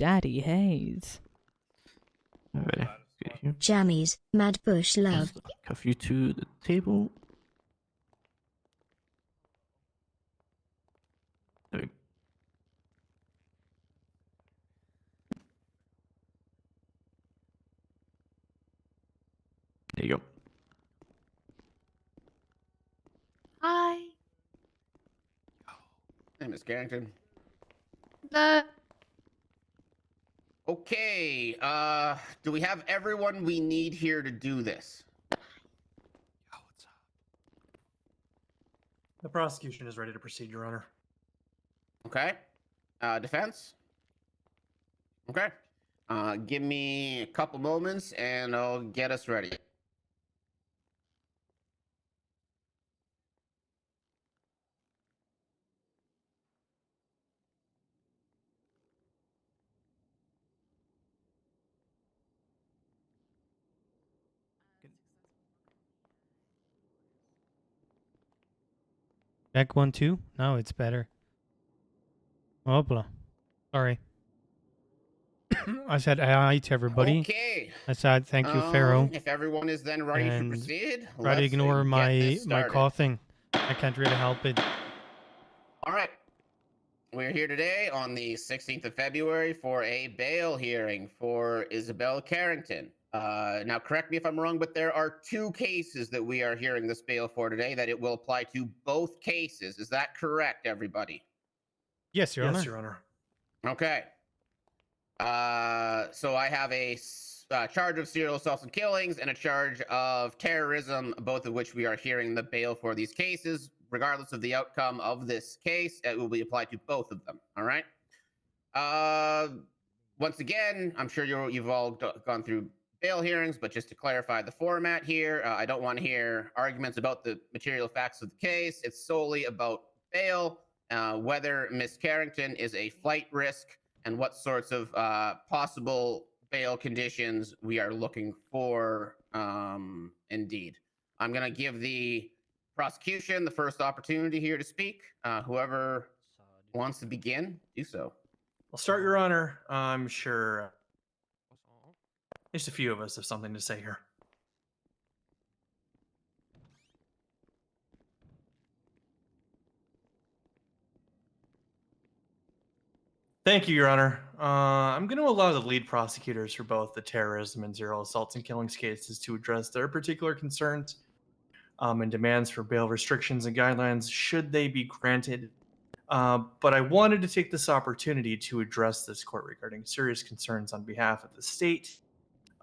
Daddy Haze. Alright, good here. Jammies, Mad Bush Love. Just cuff you to the table. There we go. There you go. Hi. Hey, Miss Carrington. The Okay, do we have everyone we need here to do this? The prosecution is ready to proceed, Your Honor. Okay. Defense? Okay. Give me a couple moments and I'll get us ready. Check 1, 2. No, it's better. Opla. Sorry. I said hi to everybody. Okay. I said thank you, Pharaoh. If everyone is then ready to And proceed, try to let's ignore get my this started. coughing. I can't really help it. All right. We're here today on the 16th of February for a bail hearing for Isabel Carrington. Now, correct me if I'm wrong, but there are two cases that we are hearing this bail for today that it will apply to both cases. Is that correct, everybody? Yes, Your Honor. Yes, Your Honor. Okay. So I have a charge of serial assaults and killings and a charge of terrorism, both of which we are hearing the bail for these cases. Regardless of the outcome of this case, it will be applied to both of them. All right. Once again, I'm sure you've all gone through bail hearings, but just to clarify the format here, I don't want to hear arguments about the material facts of the case. It's solely about bail, whether Miss Carrington is a flight risk, and what sorts of possible bail conditions we are looking for. Indeed, I'm gonna give the prosecution the first opportunity here to speak. Whoever wants to begin, do so. I'll start, Your Honor. I'm sure at least a few of us have something to say here. Thank you, Your Honor. I'm going to allow the lead prosecutors for both the terrorism and serial assaults and killings cases to address their particular concerns and demands for bail restrictions and guidelines should they be granted. But I wanted to take this opportunity to address this court regarding serious concerns on behalf of the state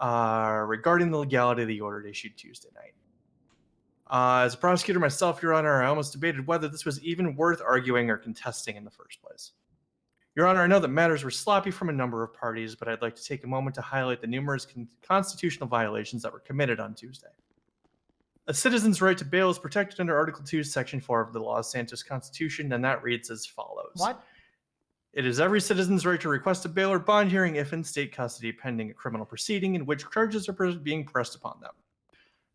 regarding the legality of the order issued Tuesday night. As a prosecutor myself, Your Honor, I almost debated whether this was even worth arguing or contesting in the first place. Your Honor, I know that matters were sloppy from a number of parties, but I'd like to take a moment to highlight the numerous constitutional violations that were committed on Tuesday. A citizen's right to bail is protected under Article 2, Section 4 of the Los Santos Constitution, and that reads as follows. what? It is every citizen's right to request a bail or bond hearing if in state custody pending a criminal proceeding in which charges are being pressed upon them.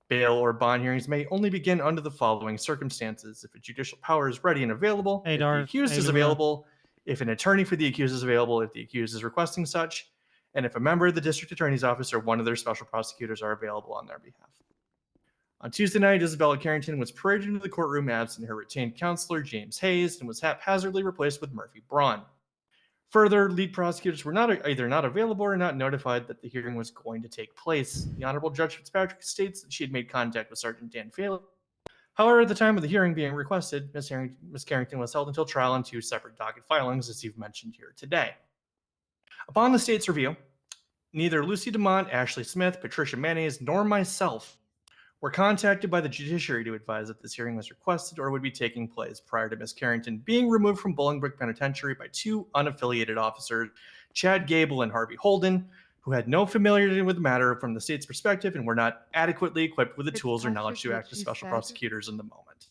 Bail or bond hearings may only begin under the following circumstances: if a judicial power is ready and available, if the accused is available, if an attorney for the accused is available, if the accused is requesting such, and if a member of the district attorney's office or one of their special prosecutors are available on their behalf. On Tuesday night, Isabella Carrington was paraded into the courtroom absent her retained counselor, James Haze, and was haphazardly replaced with Murphy Braun. Further, lead prosecutors were either not available or not notified that the hearing was going to take place. The Honorable Judge Fitzpatrick states that she had made contact with Sergeant Dan Faley. However, at the time of the hearing being requested, Ms. Carrington was held until trial on 2 separate docket filings, as you've mentioned here today. Upon the state's review, neither Lucy DeMont, Ashley Smith, Patricia Mayonnaise, nor myself were contacted by the judiciary to advise that this hearing was requested or would be taking place prior to Ms. Carrington being removed from Bolingbrook Penitentiary by 2 unaffiliated officers, Chad Gable and Harvey Holden, who had no familiarity with the matter from the state's perspective and were not adequately equipped with the tools or knowledge to act as special prosecutors in the moment.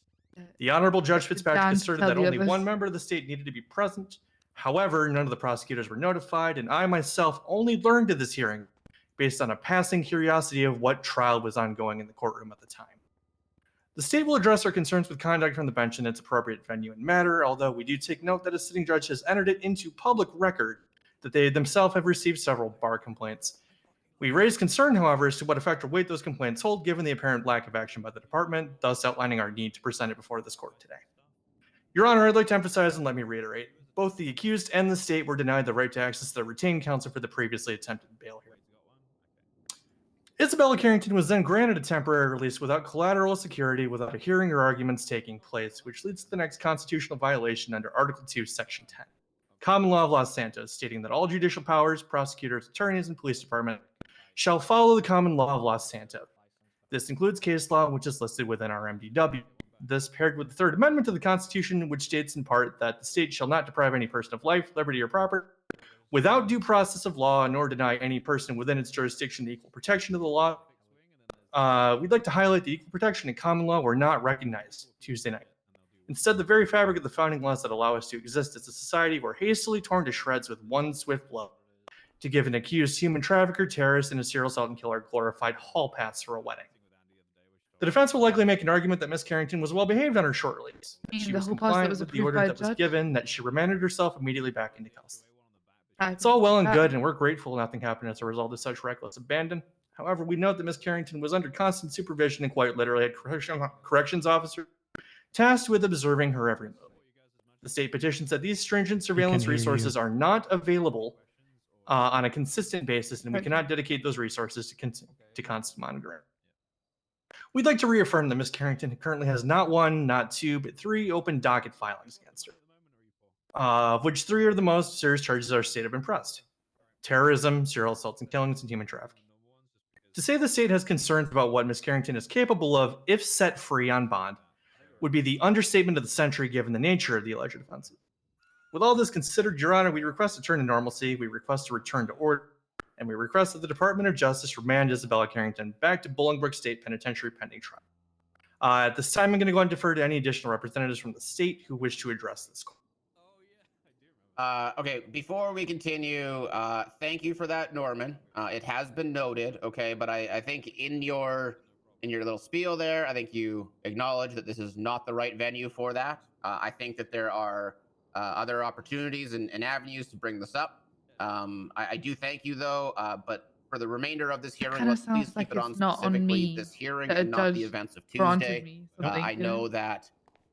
The Honorable Judge Fitzpatrick asserted that only one member of the state needed to be present. However, none of the prosecutors were notified, and I myself only learned of this hearing based on a passing curiosity of what trial was ongoing in the courtroom at the time. The state will address our concerns with conduct from the bench in its appropriate venue and matter, although we do take note that a sitting judge has entered it into public record that they themselves have received several bar complaints. We raised concern, however, as to what effect or weight those complaints hold given the apparent lack of action by the department, thus outlining our need to present it before this court today. Your Honor, I'd like to emphasize and let me reiterate, both the accused and the state were denied the right to access their retained counsel for the previously attempted bail hearing. Isabella Carrington was then granted a temporary release without collateral security, without a hearing or arguments taking place, which leads to the next constitutional violation under Article 2, Section 10. Common Law of Los Santos, stating that all judicial powers, prosecutors, attorneys, and police department shall follow the common law of Los Santos. This includes case law, which is listed within our MDW. This paired with the Third Amendment to the Constitution, which states in part that the state shall not deprive any person of life, liberty, or property without due process of law, nor deny any person within its jurisdiction the equal protection of the law. We'd like to highlight the equal protection and common law were not recognized Tuesday night. Instead, the very fabric of the founding laws that allow us to exist as a society were hastily torn to shreds with one swift blow to give an accused human trafficker, terrorist, and a serial assault and killer glorified hall pass for a wedding. The defense will likely make an argument that Ms. Carrington was well behaved on her short release. She was compliant with the order that was given, that she remanded herself immediately back into custody. It's all well and good, and we're grateful nothing happened as a result of such reckless abandon. However, we note that Ms. Carrington was under constant supervision and quite literally had corrections officers tasked with observing her every move. The state petitions that these stringent surveillance resources are not available on a consistent basis, and we cannot dedicate those resources to constant monitoring. We'd like to reaffirm that Ms. Carrington currently has not one, not two, but 3 open docket filings against her, of which 3 are the most serious charges our state have been pressed: terrorism, serial assaults and killings, and human trafficking. To say the state has concerns about what Ms. Carrington is capable of if set free on bond would be the understatement of the century given the nature of the alleged offenses. With all this considered, Your Honor, we request a return to normalcy, we request a return to order, and we request that the Department of Justice remand Isabella Carrington back to Bolingbrook State Penitentiary pending trial. At this time, I'm going to go and defer to any additional representatives from the state who wish to address this court. Okay, before we continue, thank you for that, Norman. It has been noted, okay, but I think in your little spiel there, I think you acknowledge that this is not the right venue for that. I think that there are other opportunities and avenues to bring this up. I do thank you, though, but for the remainder of this hearing, let's please keep it on specifically this hearing and not the events of Tuesday. I know that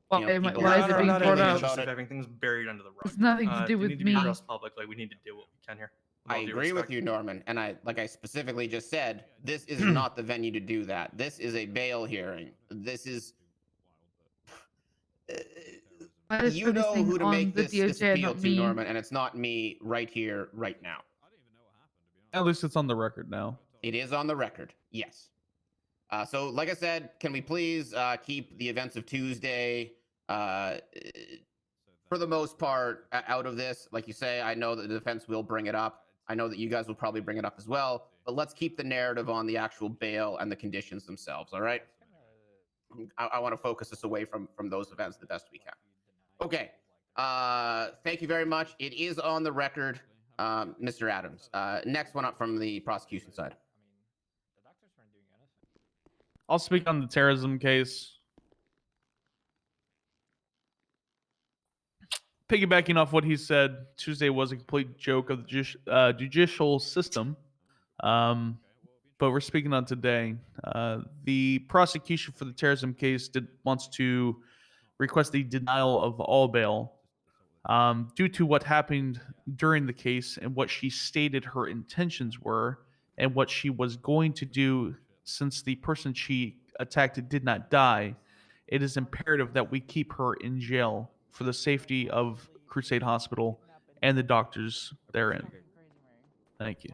why is it being brought up? Having things buried under the rug. It's nothing to do with need to me. be addressed publicly. We need to do what we can here. I agree with you, Norman, and like I specifically just said, this is not the venue to do that. This is a bail hearing. This is you know who to make this appeal to, Norman, and it's not me right here, right now. At least it's on the record now. It is on the record, yes. So, like I said, can we please keep the events of Tuesday, for the most part, out of this? Like you say, I know that the defense will bring it up. I know that you guys will probably bring it up as well. But let's keep the narrative on the actual bail and the conditions themselves, all right? I want to focus us away from those events the best we can. Okay. Thank you very much. It is on the record, Mr. Adams. Next one up from the prosecution side. I'll speak on the terrorism case. Piggybacking off what he said, Tuesday was a complete joke of the judicial system. But we're speaking on today. The prosecution for the terrorism case wants to request the denial of all bail due to what happened during the case and what she stated her intentions were and what she was going to do. Since the person she attacked did not die, it is imperative that we keep her in jail for the safety of Crusade Hospital and the doctors therein. Thank you.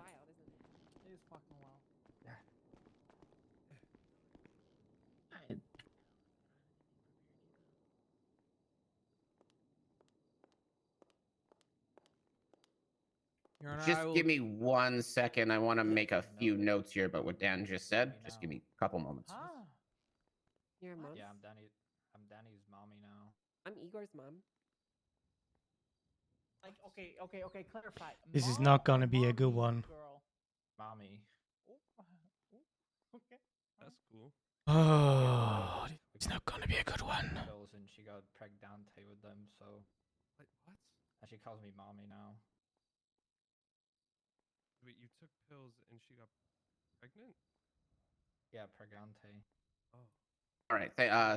Just give me 1 second. I want to make a few notes here about what Dan just said. Just give me a couple moments. Your mom? Yeah, I'm Danny's mommy now. I'm Igor's mom. Like, okay, clarify. This is not gonna be a good one. Mommy. Okay, that's cool. Oh, it's not gonna be a good one. And she got pregnant with them, so. Wait, what? And she calls me mommy now. you took pills and she got pregnant? Yeah, Pregante. Oh. All right.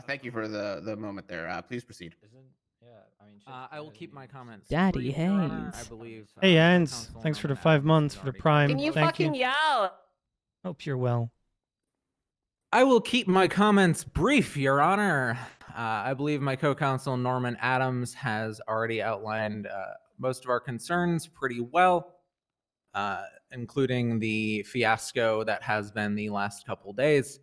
Thank you for the moment there. Please proceed. Isn't yeah? I mean, I will keep my comments Daddy brief, Your Honor. I Hayes. believe. Hey, my Ans. co-counsel, Thanks for the Norman 5 Adams, months has for the already Prime. Can you Thank fucking yell? Hope you're well. I will keep my comments brief, Your Honor. I believe my co-counsel Norman Adams has already outlined most of our concerns pretty well, including the fiasco that has been the last couple days.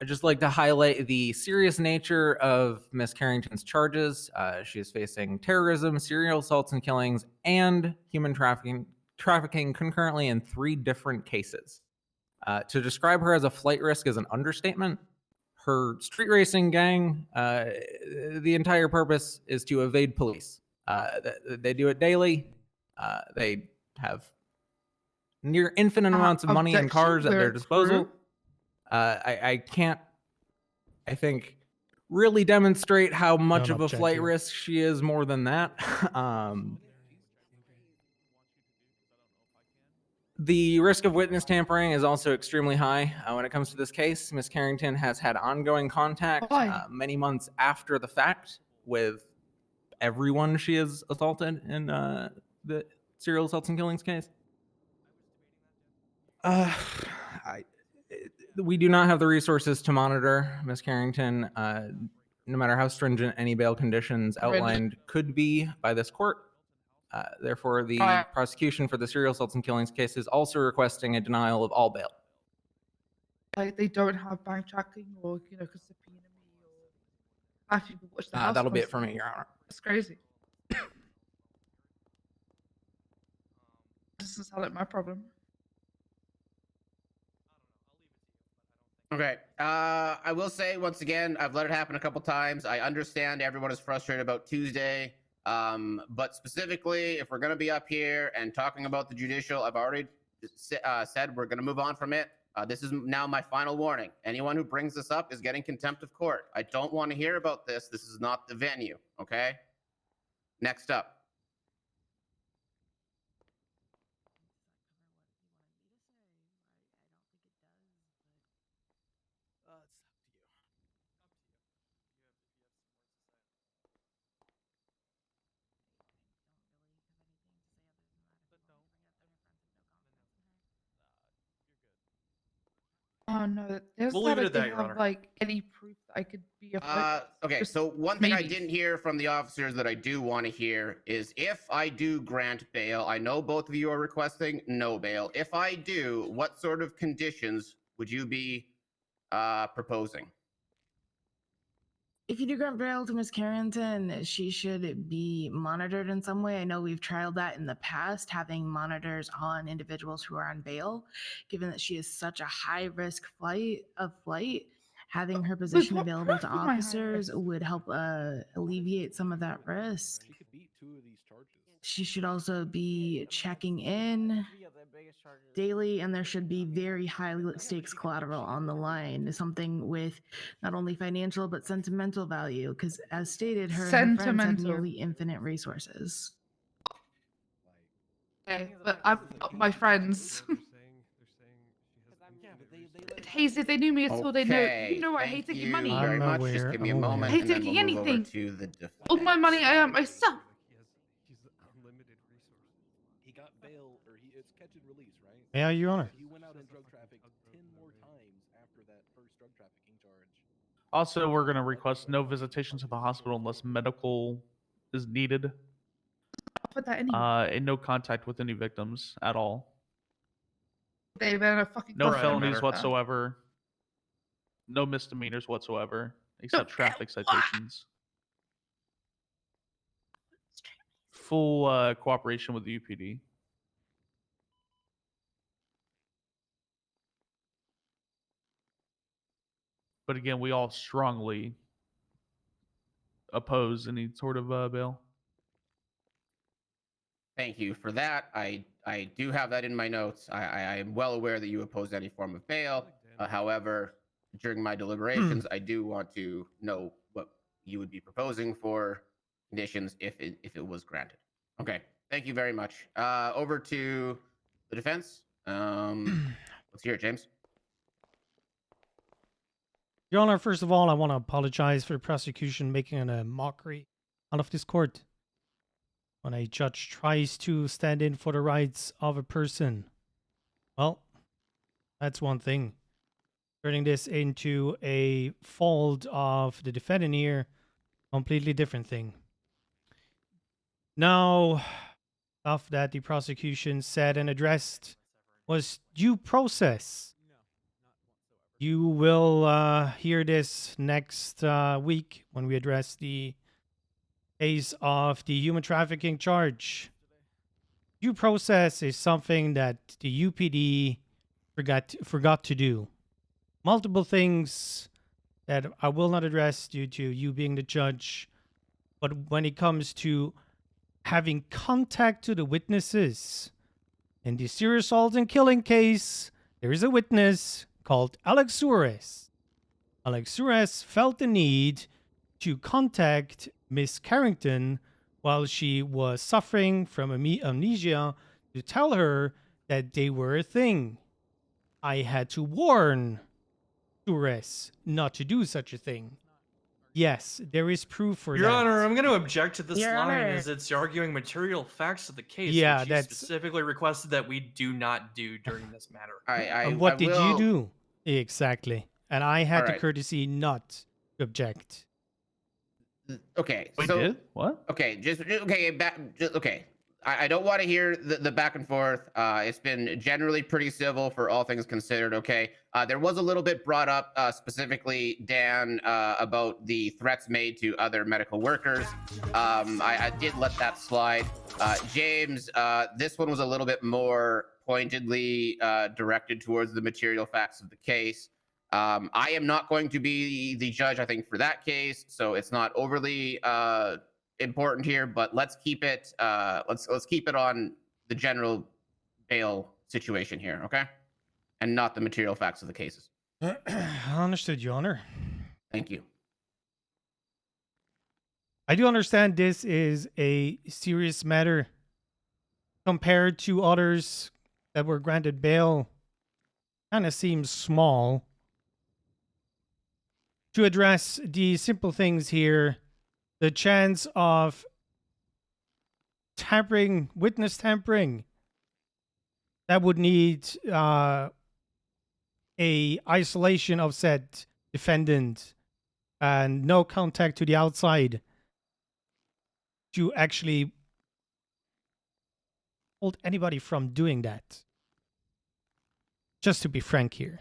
I'd just like to highlight the serious nature of Miss Carrington's charges. She is facing terrorism, serial assaults and killings, and human trafficking concurrently in 3 different cases. To describe her as a flight risk is an understatement. Her street racing gang, the entire purpose is to evade police. They do it daily. They have near infinite amounts of money and cars at their disposal. I can't, I think, really demonstrate how much Don't of a object flight here. risk she is more than that. The risk of witness tampering is also extremely high when it comes to this case. Ms. Carrington has had ongoing contact many months after the fact with everyone she has assaulted in the serial assaults and killings case. We do not have the resources to monitor Ms. Carrington, no matter how stringent any bail conditions outlined could be by this court. Therefore, the prosecution for the serial assaults and killings case is also requesting a denial of all bail. Like they don't have bank tracking, or could subpoena me, or have people watch the house. That'll be it for constantly. me, Your Honor. That's crazy. Doesn't sound like my problem. Okay. I will say once again, I've let it happen a couple times. I understand everyone is frustrated about Tuesday. But specifically, if we're going to be up here and talking about the judicial, I've already said we're going to move on from it. This is now my final warning. Anyone who brings this up is getting contempt of court. I don't want to hear about this. This is not the venue. Okay. Next up. Oh no, there's We'll not leave it like at they that, Your have Honor. like any proof that I could be a flight risk. Okay, Just so one thing I maybe. didn't hear from the officers that I do want to hear is if I do grant bail, I know both of you are requesting no bail. If I do, what sort of conditions would you be proposing? If you do grant bail to Miss Carrington, she should be monitored in some way. I know we've trialed that in the past, having monitors on individuals who are on bail. Given that she is such a high-risk flight, having her position what available to proof am I high officers risk? would help alleviate some of that risk. She could beat 2 of these charges. She should also be checking in daily, and there should be very high stakes collateral on the line, something with not only financial but sentimental value, because as stated, her and her friends have nearly infinite resources. Okay, but I'm my friends. Haze, if they knew me at all, they know. You know I hate taking money. Thank you very much. Just give me a moment, Hate and then taking we'll move over anything. to the defense. All my money I earn myself. He's unlimited resources. He got bail, or it's catch and release, right? Yeah, Your Honor. He went out and drug trafficked 10 more times after that first drug trafficking charge. Also, we're going to request no visitation to the hospital unless medical is needed. I'll put that anyway. And no contact with any victims at all. They better fucking No go felonies somewhere. whatsoever. No misdemeanors whatsoever, except traffic citations. Full cooperation with the UPD. But again, we all strongly oppose any sort of bail. Thank you for that. I do have that in my notes. I am well aware that you oppose any form of bail. However, during my deliberations, I do want to know what you would be proposing for conditions if it was granted. Okay. Thank you very much. Over to the defense. Let's hear it, James. Your Honor, first of all, I want to apologize for the prosecution making a mockery out of this court. When a judge tries to stand in for the rights of a person, well, that's one thing. Turning this into a fault of the defendant here, completely different thing. Now, stuff that the prosecution said and addressed was due process. You will hear this next week when we address the case of the human trafficking charge. Due process is something that the UPD forgot to do. Multiple things that I will not address due to you being the judge. But when it comes to having contact to the witnesses, in the serious assault and killing case, there is a witness called Alex Suarez. Alex Suarez felt the need to contact Miss Carrington while she was suffering from amnesia to tell her that they were a thing. I had to warn Suarez not to do such a thing. Yes, there is proof for Your that. Honor, I'm going to object to this Your line Honor. as it's arguing material facts of the case, Yeah, which you that's- specifically requested that we do not do during this matter. And what did you do? Exactly. And I had the Alright. courtesy not to object. Okay. Wait, so, did? What? Okay, okay. I don't want to hear the back and forth. It's been generally pretty civil for all things considered. Okay. There was a little bit brought up, specifically Dan, about the threats made to other medical workers. I did let that slide. James, this one was a little bit more pointedly directed towards the material facts of the case. I am not going to be the judge, I think, for that case, so it's not overly important here. But let's keep it let's keep it on the general bail situation here, okay? And not the material facts of the cases. Understood, Your Honor. Thank you. I do understand this is a serious matter compared to others that were granted bail. Kind of seems small. To address the simple things here, the chance of tampering, witness tampering, that would need a isolation of said defendant and no contact to the outside to actually hold anybody from doing that. Just to be frank here.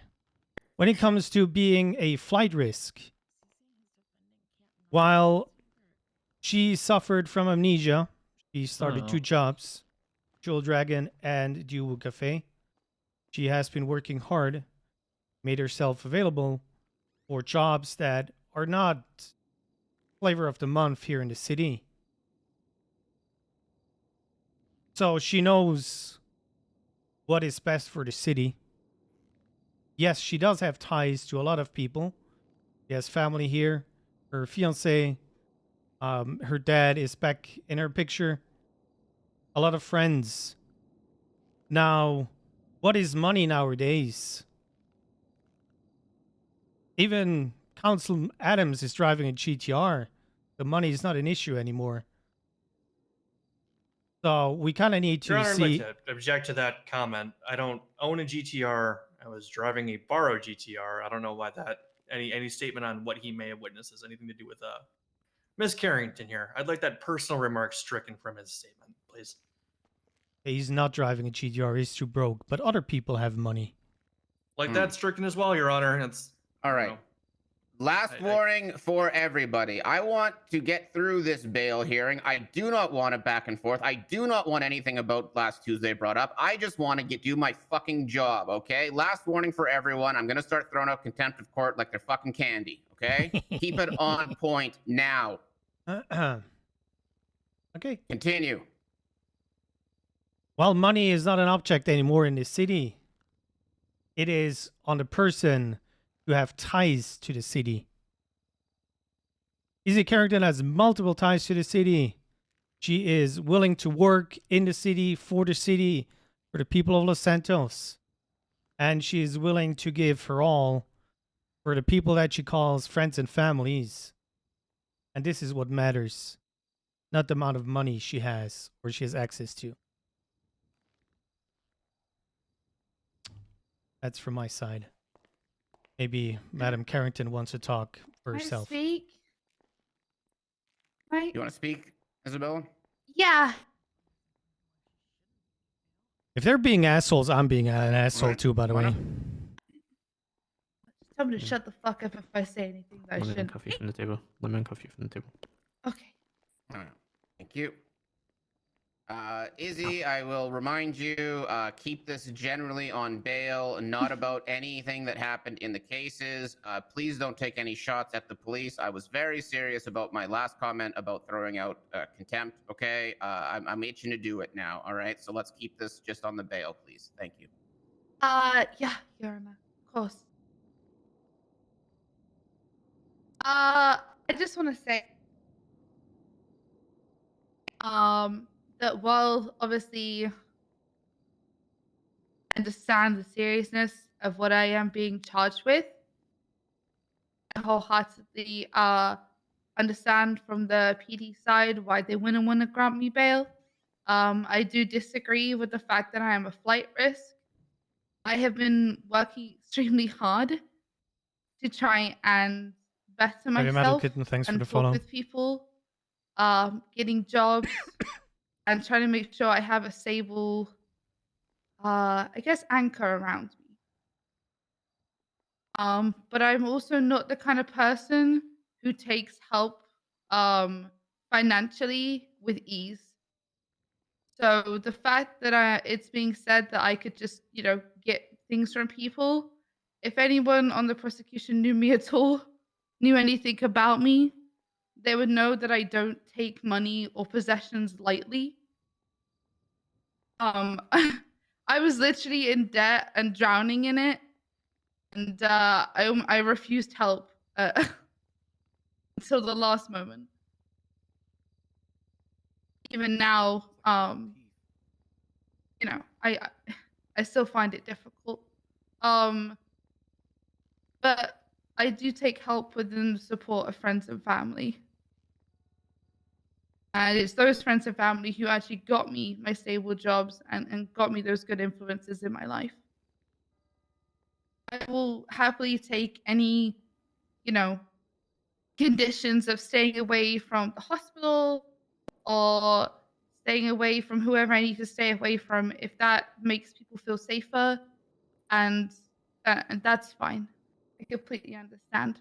When it comes to being a flight risk, while she suffered from amnesia, she started 2 jobs, Jewel Dragon and Duo Cafe. She has been working hard, made herself available for jobs that are not flavor of the month here in the city. So she knows what is best for the city. Yes, she does have ties to a lot of people. She has family here. Her fiance, her dad is back in her picture. A lot of friends. Now, what is money nowadays? Even Council Adams is driving a GTR. The money is not an issue anymore. So we kind of need to Your Honor, see. I'd like to object to that comment. I don't own a GTR. I was driving a borrowed GTR. I don't know why that any statement on what he may have witnessed has anything to do with Miss Carrington here. I'd like that personal remark stricken from his statement, please. He's not driving a GTR. He's too broke. But other people have money. Like that stricken as well, Your Honor. It's All right. you know, Last warning for everybody. I want to get through this bail hearing. I do not want a back and forth. I do not want anything about last Tuesday brought up. I just want to do my fucking job, okay? Last warning for everyone. I'm going to start throwing out contempt of court like they're fucking candy, okay? Keep it on point now. Okay. Continue. While money is not an object anymore in the city, it is on the person who have ties to the city. Izzy Carrington has multiple ties to the city. She is willing to work in the city, for the city, for the people of Los Santos. And she is willing to give her all for the people that she calls friends and families. And this is what matters, not the amount of money she has or she has access to. That's from my side. Maybe Madam Carrington wants to talk for Can I herself. speak? Right? You want to speak, Isabella? Yeah. If they're being assholes, I'm being an asshole Right. too, by the Why way. not? Tell me to shut the fuck up if I say anything that I Let me shouldn't. uncuff you from the table. Let me uncuff you from the table. Okay. All right. Thank you. Izzy, I will remind you, keep this generally on bail, not about anything that happened in the cases. Please don't take any shots at the police. I was very serious about my last comment about throwing out contempt, okay? I'm itching to do it now, all right? So let's keep this just on the bail, please. Thank you. Yeah, Your Honor. Of course. I just want to say, that while obviously I understand the seriousness of what I am being charged with, I wholeheartedly understand from the PD side why they wouldn't want to grant me bail. I do disagree with the fact that I am a flight risk. I have been working extremely hard to try and better Maybe Metal myself Kitten, thanks for and the talk follow. with people, getting jobs, and trying to make sure I have a stable, I guess, anchor around me. But I'm also not the kind of person who takes help financially with ease. So the fact that it's being said that I could just, get things from people, if anyone on the prosecution knew me at all, knew anything about me, they would know that I don't take money or possessions lightly. I was literally in debt and drowning in it, and I refused help until the last moment. Even now, I still find it difficult. But I do take help within the support of friends and family. And it's those friends and family who actually got me my stable jobs and got me those good influences in my life. I will happily take any, conditions of staying away from the hospital or staying away from whoever I need to stay away from if that makes people feel safer, and that's fine. I completely understand.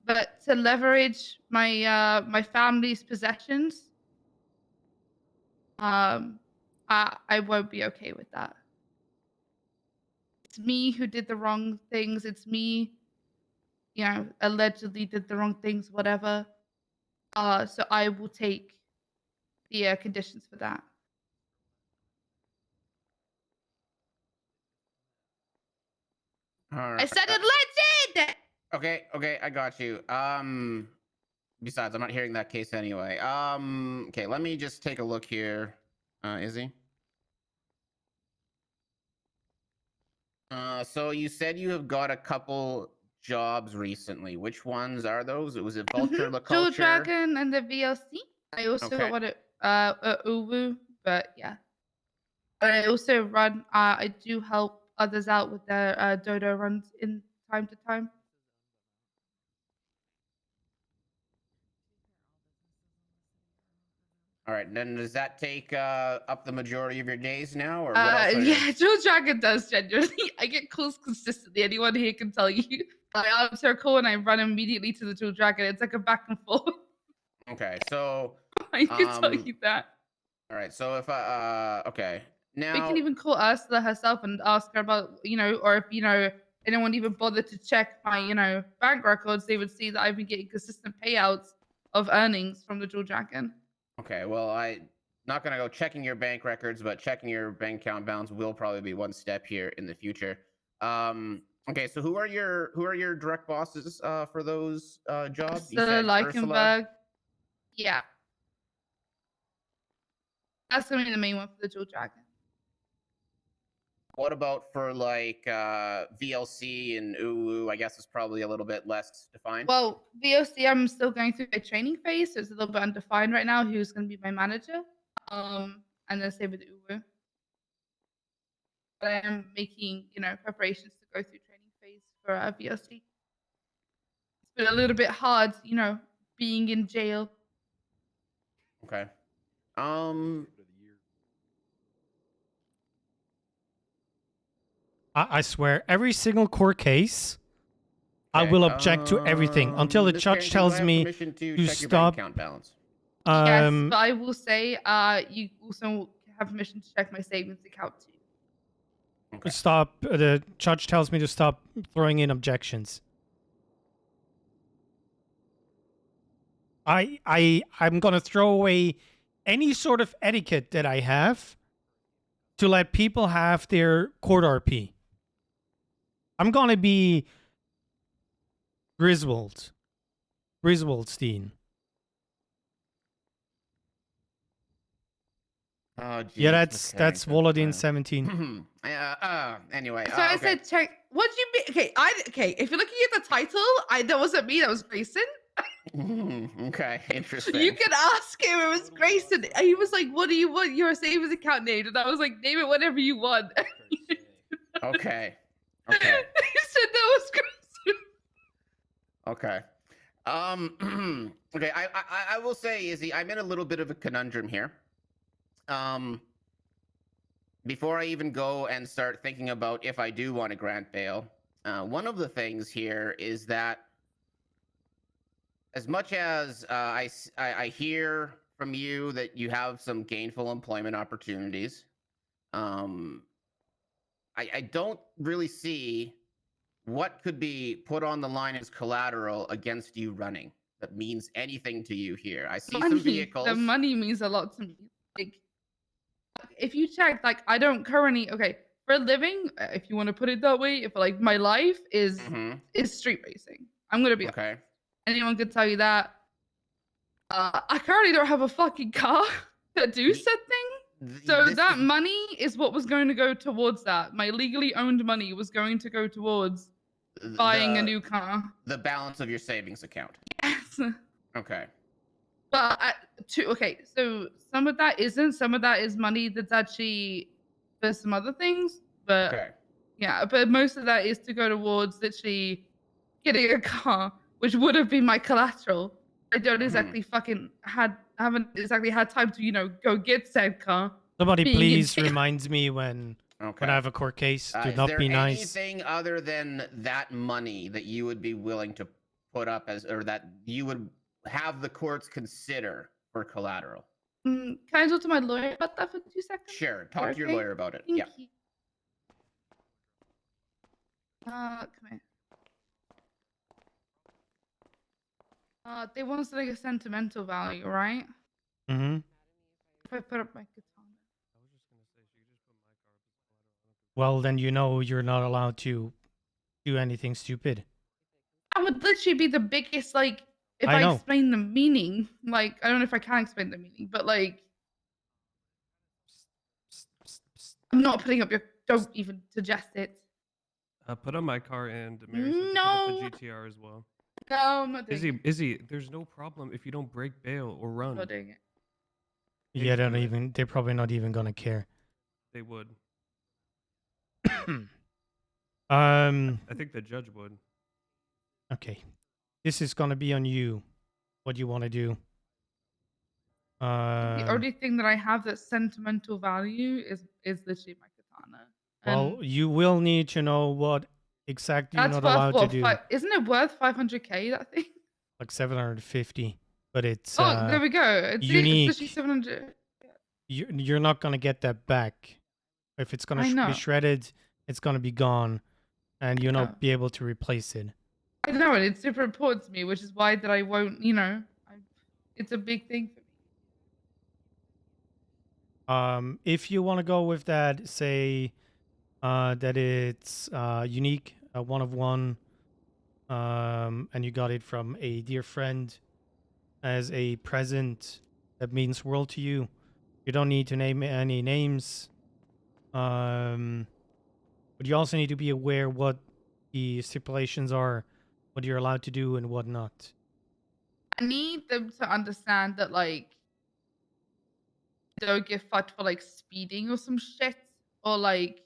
But to leverage my family's possessions, I won't be okay with that. It's me who did the wrong things. It's me, allegedly did the wrong things, whatever. So I will take the conditions for that. All I right. said alleged. Okay, I got you. Besides, I'm not hearing that case anyway. Okay, let me just take a look here. Izzy? So you said you have got a couple jobs recently. Which ones are those? Was it Vulture, La Jewel Culture? Dragon and the VLC. I also Okay. got one at Uwu, but yeah. I also run. I do help others out with their dodo runs in time to time. All right, then does that take up the majority of your days now, or what else? Yeah, Jewel Dragon does genuinely. I get calls consistently. Anyone here can tell you. I answer a call and I run immediately to the Jewel Dragon. It's like a back and forth. Okay, so I can tell you that. all right, so if okay, We now can even call Ursula herself and ask her about, or if, anyone even bothered to check my, bank records, they would see that I've been getting consistent payouts of earnings from the Jewel Dragon. okay, well, I not gonna go checking your bank records, but checking your bank account balance will probably be one step here in the future. Okay, so who are your direct bosses for those jobs? You Ursula said Ursula. Leichenberg. Yeah. That's gonna be the main one for the Jewel Dragon. What about for like VLC and UU? I guess it's probably a little bit less defined. Well, VOC, I'm still going through my training phase, so it's a little bit undefined right now who's going to be my manager. And then same with Uwu. But I am making, preparations to go through training phase for VOC. It's been a little bit hard, being in jail. Okay. I swear, every single court case, I will object to everything until the Ms. judge Carrington, do I tells have me permission to to check your bank stop. account balance. Yes, but I will say, you also have permission to check my savings account too. Okay. Stop. The judge tells me to stop throwing in objections. I'm gonna throw away any sort of etiquette that I have to let people have their court RP. I'm gonna be Griswoldstein. Oh, geez, Yeah, Ms. that's Carrington. Volodin 17. Anyway. So I said check. What do you mean? Okay. If you're looking at the title, that wasn't me. That was Grayson. Okay, interesting. You can ask him. It was Grayson. And he was like, "What do you want your savings account named?" And I was like, "Name it whatever you want." Okay. He said that was Grayson. Okay. Okay. I will say, Izzy, I'm in a little bit of a conundrum here. Before I even go and start thinking about if I do want to grant bail, one of the things here is that as much as I hear from you that you have some gainful employment opportunities, I don't really see what could be put on the line as collateral against you running that means anything to you here. I see some vehicles. The money means a lot to me. Like, if you check, like, I don't currently, for a living, if you want to put it that way, if like my life is street racing, I'm gonna be okay. Anyone could tell you that. I currently don't have a fucking car to do said thing. So that money is what was going to go towards that. My legally owned money was going to go towards buying a new car. The balance of your savings account. Yes. Okay. But so some of that isn't. Some of that is money that's actually for some other things. But yeah, but most of that is to go towards literally getting a car, which would have been my collateral. I don't exactly haven't exactly had time to, go get said car. Somebody please reminds me when I have a court case. Do not be nice. Is there anything other than that money that you would be willing to put up or that you would have the courts consider for collateral? Can I talk to my lawyer about that for 2 seconds? Sure. Talk to your lawyer about it. Thank Yeah. you. Come here. They want like a sentimental value, right? Mm-hmm. If I put up my katana. Well, then you know you're not allowed to do anything stupid. That would literally be the biggest, like, if I explain the meaning. Like, I don't know if I can explain the meaning, but like, I'm not putting up your. Don't even suggest it. Put on my car and Mary said to No. put up the GTR as well. No, I'm not doing it. Izzy, there's no problem if you don't break bail or run. I'm not doing it. Yeah, they're probably not even gonna care. They would. I think the judge would. Okay. This is gonna be on you. What do you want to do? The only thing that I have that's sentimental value is literally my katana. Well, you will need to know what exactly you're That's not allowed to do. Isn't it worth 500k? That thing. Like 750, but it's there we go. It's unique. literally 700. You're not gonna get that back. If it's gonna be shredded, it's gonna be gone, and you'll not be able to replace it. I know, and it's super important to me, which is why that I won't. It's a big thing for me. If you want to go with that, say that it's unique, one of one, and you got it from a dear friend as a present that means world to you, You don't need to name any names. But you also need to be aware what the stipulations are, what you're allowed to do and what not. I need them to understand that, like, don't get fucked for like speeding or some shit, or like,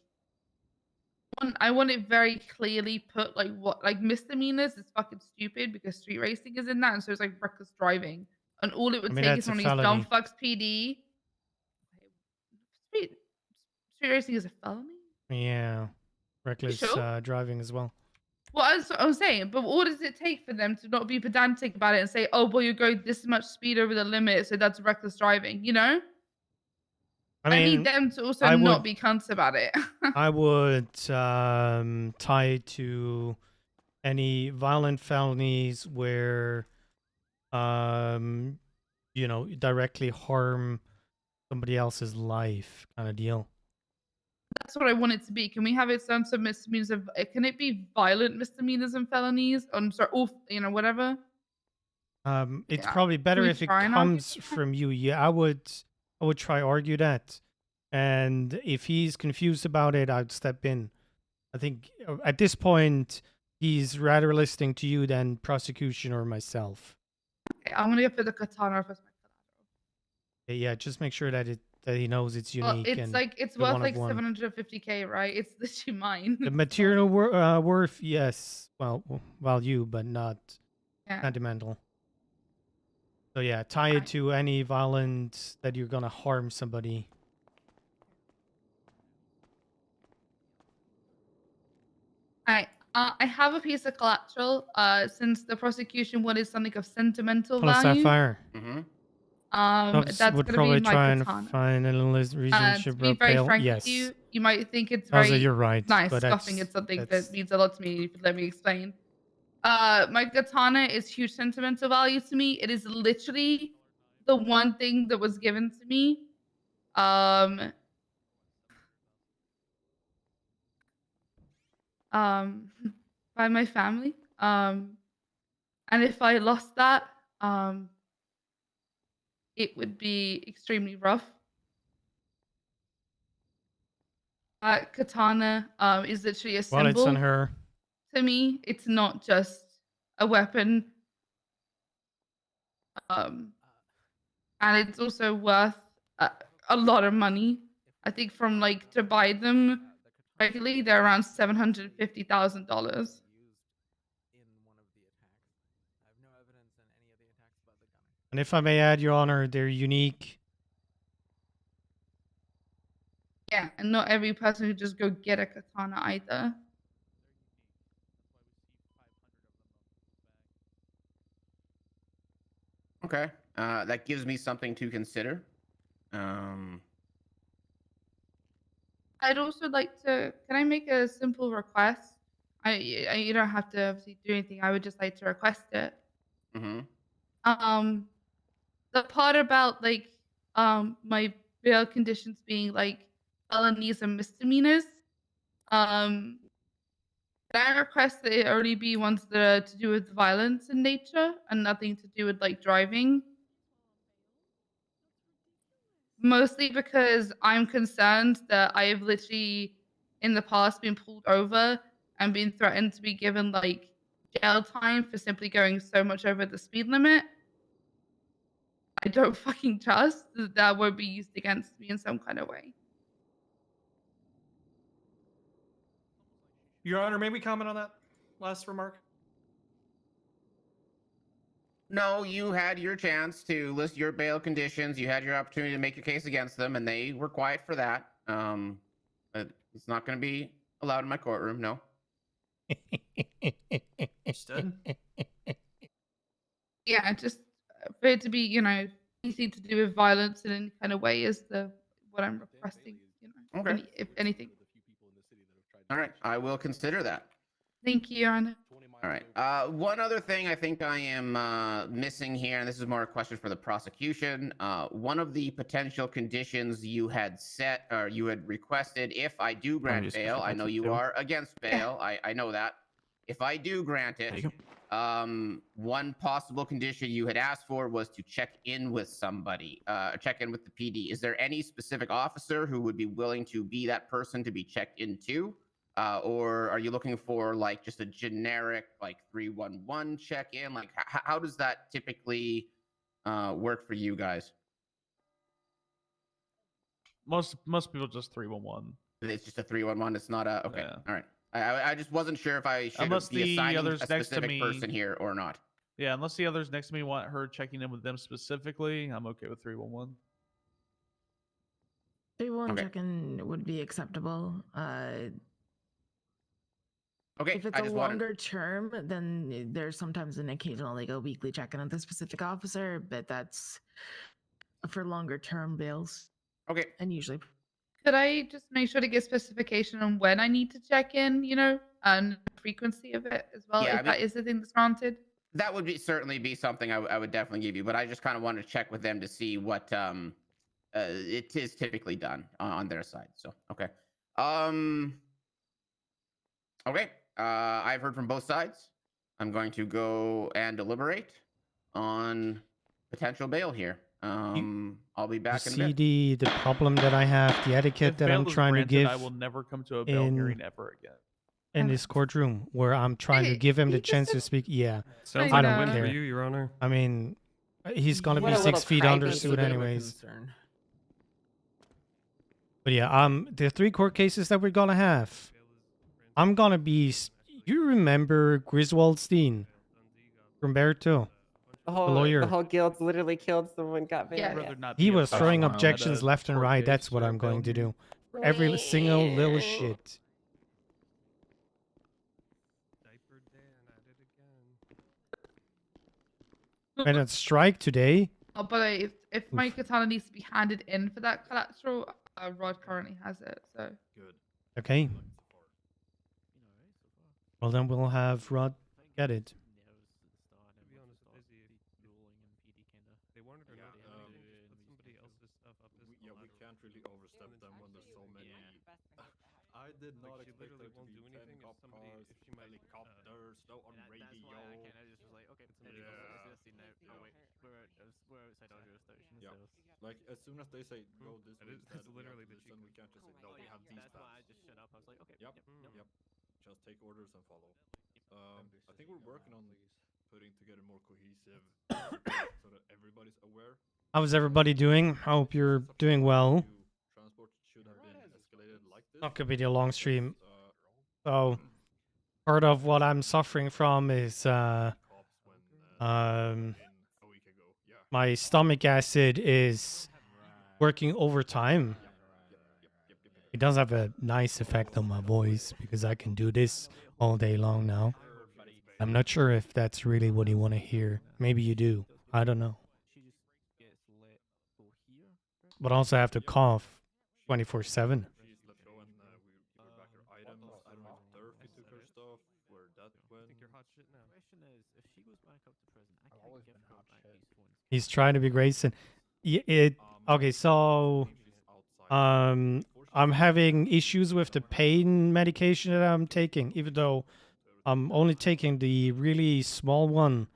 I want it very clearly put, like, what, like, misdemeanors is fucking stupid because street racing is in that, and so it's like reckless driving, and all it would I mean, take that's is a one of these dumb felony. fucks PD. Street racing is a felony. Yeah. Reckless sure? driving as well. Well, that's what I was saying. But what does it take for them to not be pedantic about it and say, "Oh, well, you're going this much speed over the limit, so that's reckless driving"? You know, I I mean, need them to also I not would- be cunts about it. I would tie it to any violent felonies where you know, directly harm somebody else's life kind of deal. That's what I want it to be. Can we have it done some misdemeanors? Can it be violent misdemeanors and felonies? I'm sorry, or you know, whatever. It's Yeah. probably better we if it try and argue comes from you. Yeah, I would try argue that. And if he's confused about it, I'd step in. I think at this point he's rather listening to you than prosecution or myself. Okay, I'm gonna go for the katana first. Okay, yeah, just make sure that he knows it's Well, unique. it's and like it's the worth one of like one. 750K, right? It's literally mine. The material worth, yes, well, value, but not Yeah. sentimental. So yeah, tie it to any violence that you're gonna harm somebody. I have a piece of collateral. Since the prosecution wanted something of sentimental Pull a value. sapphire. That's would gonna probably be my try and katana. find a To reasonship be very bail. frank Yes. with you, you might think it's Also, very you're right, nice but scoffing that's- at something that's- that means a lot to me. If you let me explain. My katana is huge sentimental value to me. It is literally the one thing that was given to me. By my family. And if I lost that, it would be extremely rough. Katana is literally a symbol. Well, it's on her. To me, it's not just a weapon. And it's also worth a lot of money. I think from like to buy them regularly, they're around $750,000. And if I may add, Your Honor, they're unique. Yeah, and not every person could just go get a katana either. Okay, that gives me something to consider. I'd also like to. Can I make a simple request? You don't have to obviously do anything. I would just like to request it. The part about like my bail conditions being like felonies and misdemeanors. Can I request that it only be ones that are to do with violence in nature and nothing to do with like driving? Mostly because I'm concerned that I have literally in the past been pulled over and been threatened to be given like jail time for simply going so much over the speed limit. I don't fucking trust that that won't be used against me in some kind of way. Your Honor, may we comment on that last remark? No, you had your chance to list your bail conditions. You had your opportunity to make your case against them, and they were quiet for that. It's not going to be allowed in my courtroom. No. Understood. Yeah, just for it to be, you know, anything to do with violence in any kind of way is what I'm requesting. You know, Okay. if anything. All right, I will consider that. Thank you, Your Honor. All right. One other thing I think I am missing here, and this is more a question for the prosecution. One of the potential conditions you had set or you had requested, if I do grant bail, I know you are against bail. I know that. If I do grant it, one possible condition you had asked for was to check in with somebody, check in with the PD. Is there any specific officer who would be willing to be that person to be checked into? Or are you looking for like just a generic like 311 check-in? Like how does that typically work for you guys? Most people just 311. It's just a 311. It's not a okay. Yeah. All right. I just wasn't sure if I should Unless be the assigning others a next to specific me- person here or not. Yeah, unless the others next to me want her checking in with them specifically, I'm okay with 311. 311 Okay. check-in would be acceptable. Okay. If it's I a just wanted- longer term, then there's sometimes an occasional like a weekly check-in with the specific officer, but that's for longer term bails. Okay. And usually Could I just make sure to get specification on when I need to check in, you know, and the frequency of it as well, Yeah, if that is the thing that's granted? That would be certainly be something I would definitely give you, but I just kind of wanted to check with them to see what it is typically done on their side. So okay. Okay. I've heard from both sides. I'm going to go and deliberate on potential bail here. I'll be back in a bit. See the problem that I have, the etiquette If that bail I'm is trying to granted, give I will never come to a bail in- hearing ever again. in this courtroom, where I'm trying to Hey, give him the he just chance to said- speak. Yeah, Sounds I like a know. win for care. you, Your Honor. I mean, he's gonna What be a 6 little feet under crybaby. suit Bit of a anyways. concern. But yeah, the 3 court cases that we're gonna have, I'm gonna be. You remember Griswoldstein from Bear 2? lawyer. The whole guild literally killed someone, got bail. Yeah. I'd rather not He be a was part throwing of a objections left and court right. case That's what or a I'm bail going to hearing. do. Every single little shit. Diaper Dan at it again. And at strike today. Oh, but if my katana needs to be handed in for that collateral, Rod currently has it, so. Okay. Well, then we'll have Rod get it. To be honest, Izzy, they wanted or not, put somebody else's stuff up as we can't really overstep them when there's so many. I did not Like, she expect literally there to won't be do 10 anything if cop somebody- cars, if she might, helicopters, no on radio. That's why I kind of just was like, okay, somebody Yeah. else is no, oh wait, we're outside our jurisdiction. Yep. So. Like as soon as they say go this That way, is- instead, that's we have literally to the listen, we cheek can't just say no. We have these That's why I paths. just shut up. I was like, okay, Yep. no. Yep. Just take orders and follow. I think we're working on putting together more cohesive so that everybody's aware. How's everybody doing? Hope you're doing well. Transport should have been escalated like this. Not gonna be a long stream. Uh, So, part of what I'm suffering from is cops when um a week ago. Yeah. my stomach acid is working overtime. It does have a nice effect on my voice because I can do this all day long now. I'm not sure if that's really what you want to hear. Maybe you do. I don't know. But also I have to cough 24/7. She's let go and we give her back her items. I don't know if Durfee took her stuff, where that went. think you're hot shit now. Question is, if she goes back up to prison, I can't give her back these ones. He's trying to be Grayson. Okay, so I'm having issues with the pain medication that I'm taking, even though I'm only taking the really small one,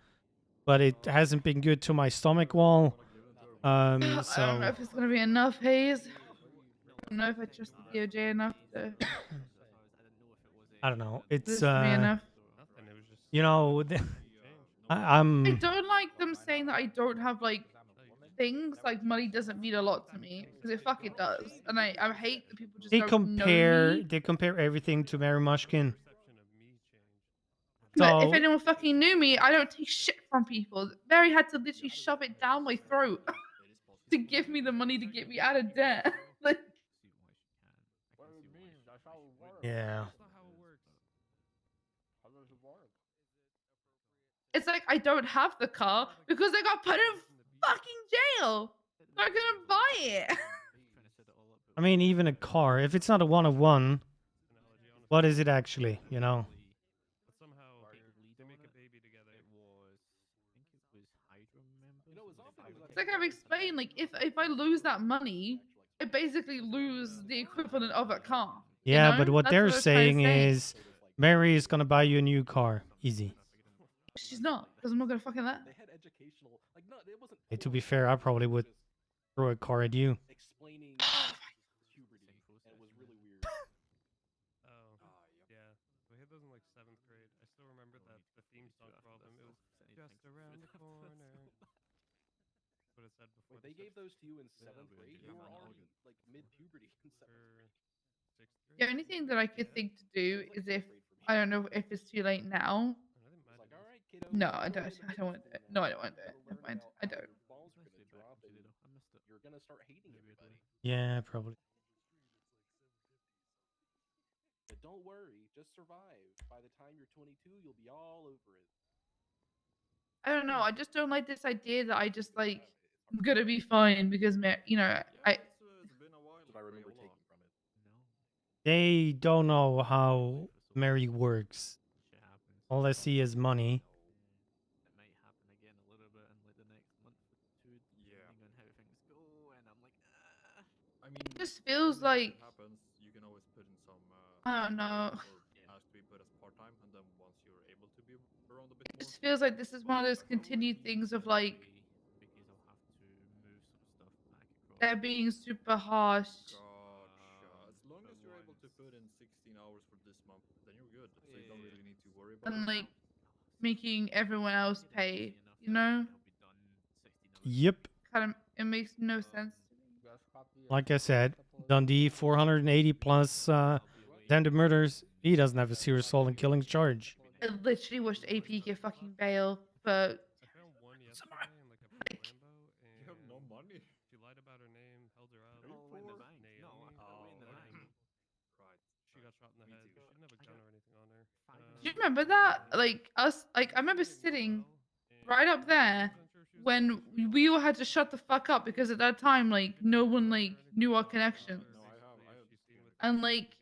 but it hasn't been good to my stomach wall. I don't know So if it's gonna be enough, Haze. I don't know if I trust the DOJ enough to I don't know. this It's to be enough. Nothing. It was just you know, I I'm don't like them saying that I don't have like things like money doesn't mean a lot to me because it fucking does, and I hate that people just they don't know me. compare everything to Mary Mushkin. perception of me changed. But if So anyone fucking knew me, I don't take shit from people. Mary had to literally shove it down my throat to give me the money to get me out of debt. Like, yeah. That's not how it works. it's like I don't have the car because I got put in fucking jail. I couldn't buy it. I mean, even a car, if it's not a one-of-one, what is it actually? You know? But somehow they make a baby together. It's like I've explained. Like if I lose that money, I basically lose the equivalent of a car. you Yeah, know? but what That's they're I was trying to saying say. is Mary is gonna buy you a new car. Easy. She's not, because I'm not gonna fucking let her. They had educational, like, no, it wasn't. Hey, to be fair, I probably would throw a car at you. Explaining puberty, and it was really weird. Oh, yeah. So I hit those in like 7th grade. I still remember that the theme song for all of them. It was just around the corner. That's what it said before. Wait, they gave those to you in 7th we grade? did. You Yeah, were man, all already good. like mid-puberty in 7th grade. 6th grade. The only thing that I could think to do It was is like if 5th grade for me. I don't know if it's too late now. It's like, all right, kiddo. No, you're I going don't. into I don't want to do middle it. school No, I now. don't want to do You it. gotta Never learn mind. about I how don't. your balls are gonna drop, and you're gonna start hating everybody. Yeah, probably. But don't worry, just survive. By the time you're 22, you'll be all over it. I don't know. I just don't like this idea that I just like I'm gonna be fine because you know I. It's been a while. That's what I remember taking from it. They don't know how Mary works. All they see is money. It might happen again a little bit in like the next month or two, depending on how things go. And I'm like, I mean, It just feels whenever like shit happens, you can always put in some. I don't know. Or ask to be put as part time, and then once you're able to be around a bit It more. just feels like this is one of those continued things of like because I'll have to move some stuff back across. they're being super harsh. Gotcha. As long as you're able to put in 16 hours for this month, then you're good. So you don't really need to worry about And it. like making everyone else pay, you know? Yep. Kind of, it makes no sense to me. Like I said, Dundee 480 plus attempted murders. He doesn't have a serious assault and killing charge. I literally watched AP get fucking bail for I found one yesterday in like a pink Lambo, and You have no money. she lied about her name, held her up. Are you in the poor? bank. No, Naomi. I put it in the bank. Right. She got shot in the Me head. too. She didn't have a gun or anything on her. Do you remember that? Like us, like I remember sitting right up there when we all had to shut the fuck up because at that time, like no one like knew our connections, No, I have seen it. and like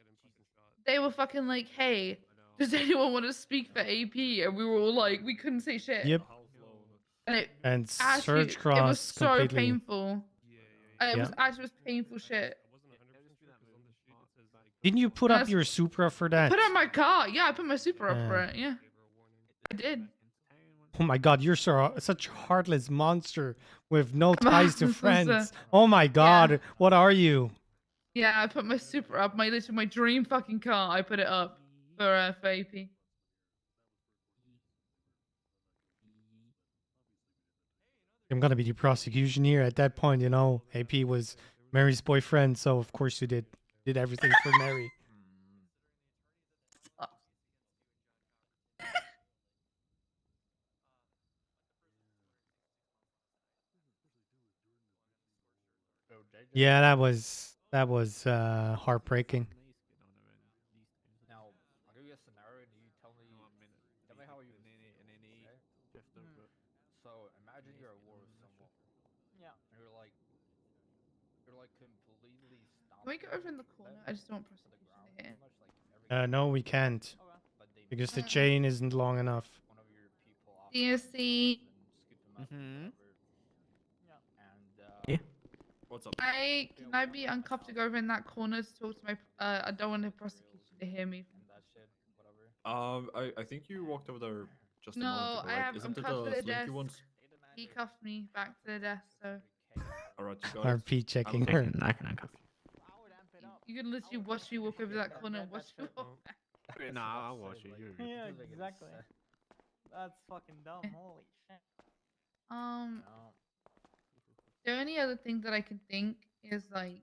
they were fucking like, "Hey, does anyone want to speak for AP?" And we were all like, we couldn't say shit. Yep. And it And actually, Surge Cross it was so completely. painful. And it was Yeah. actually was painful shit. Didn't you put And up that's- your Supra for that? Put on my car. Yeah, I put my Super up for Yeah. it. Yeah, I did. Oh my god, you're such a heartless monster with no ties to This was, friends. Oh my god, what are you? Yeah, I put my Super up. Literally my dream fucking car. I put it up for AP. I'm gonna be the prosecution here at that point, you know. AP was Mary's boyfriend, so of course you did everything for Mary. Yeah, that was heartbreaking. Now, I'll give you a scenario, and you tell me how you So imagine you're at war with someone. Yeah. And you're like completely stopped. Can we go over in the corner? I just don't want prosecution to hit. No, we can't. Because the chain isn't long enough. DSC. Mm-hmm. Yeah. What's up? Can I be uncuffed to go over in that corner to talk to my I don't want the prosecution to hear me. I think you walked over there just a No, moment ago, I right? have. I'm Isn't it cuffed to the the slinky desk. ones? He cuffed me back to the desk, so Alright, you got it. RP checking I'm her. I can uncuff you can literally watch me walk over that corner and watch me walk back. you. Nah, I'll watch it. Yeah, exactly. That's fucking dumb. Holy shit. The only other thing that I can think is like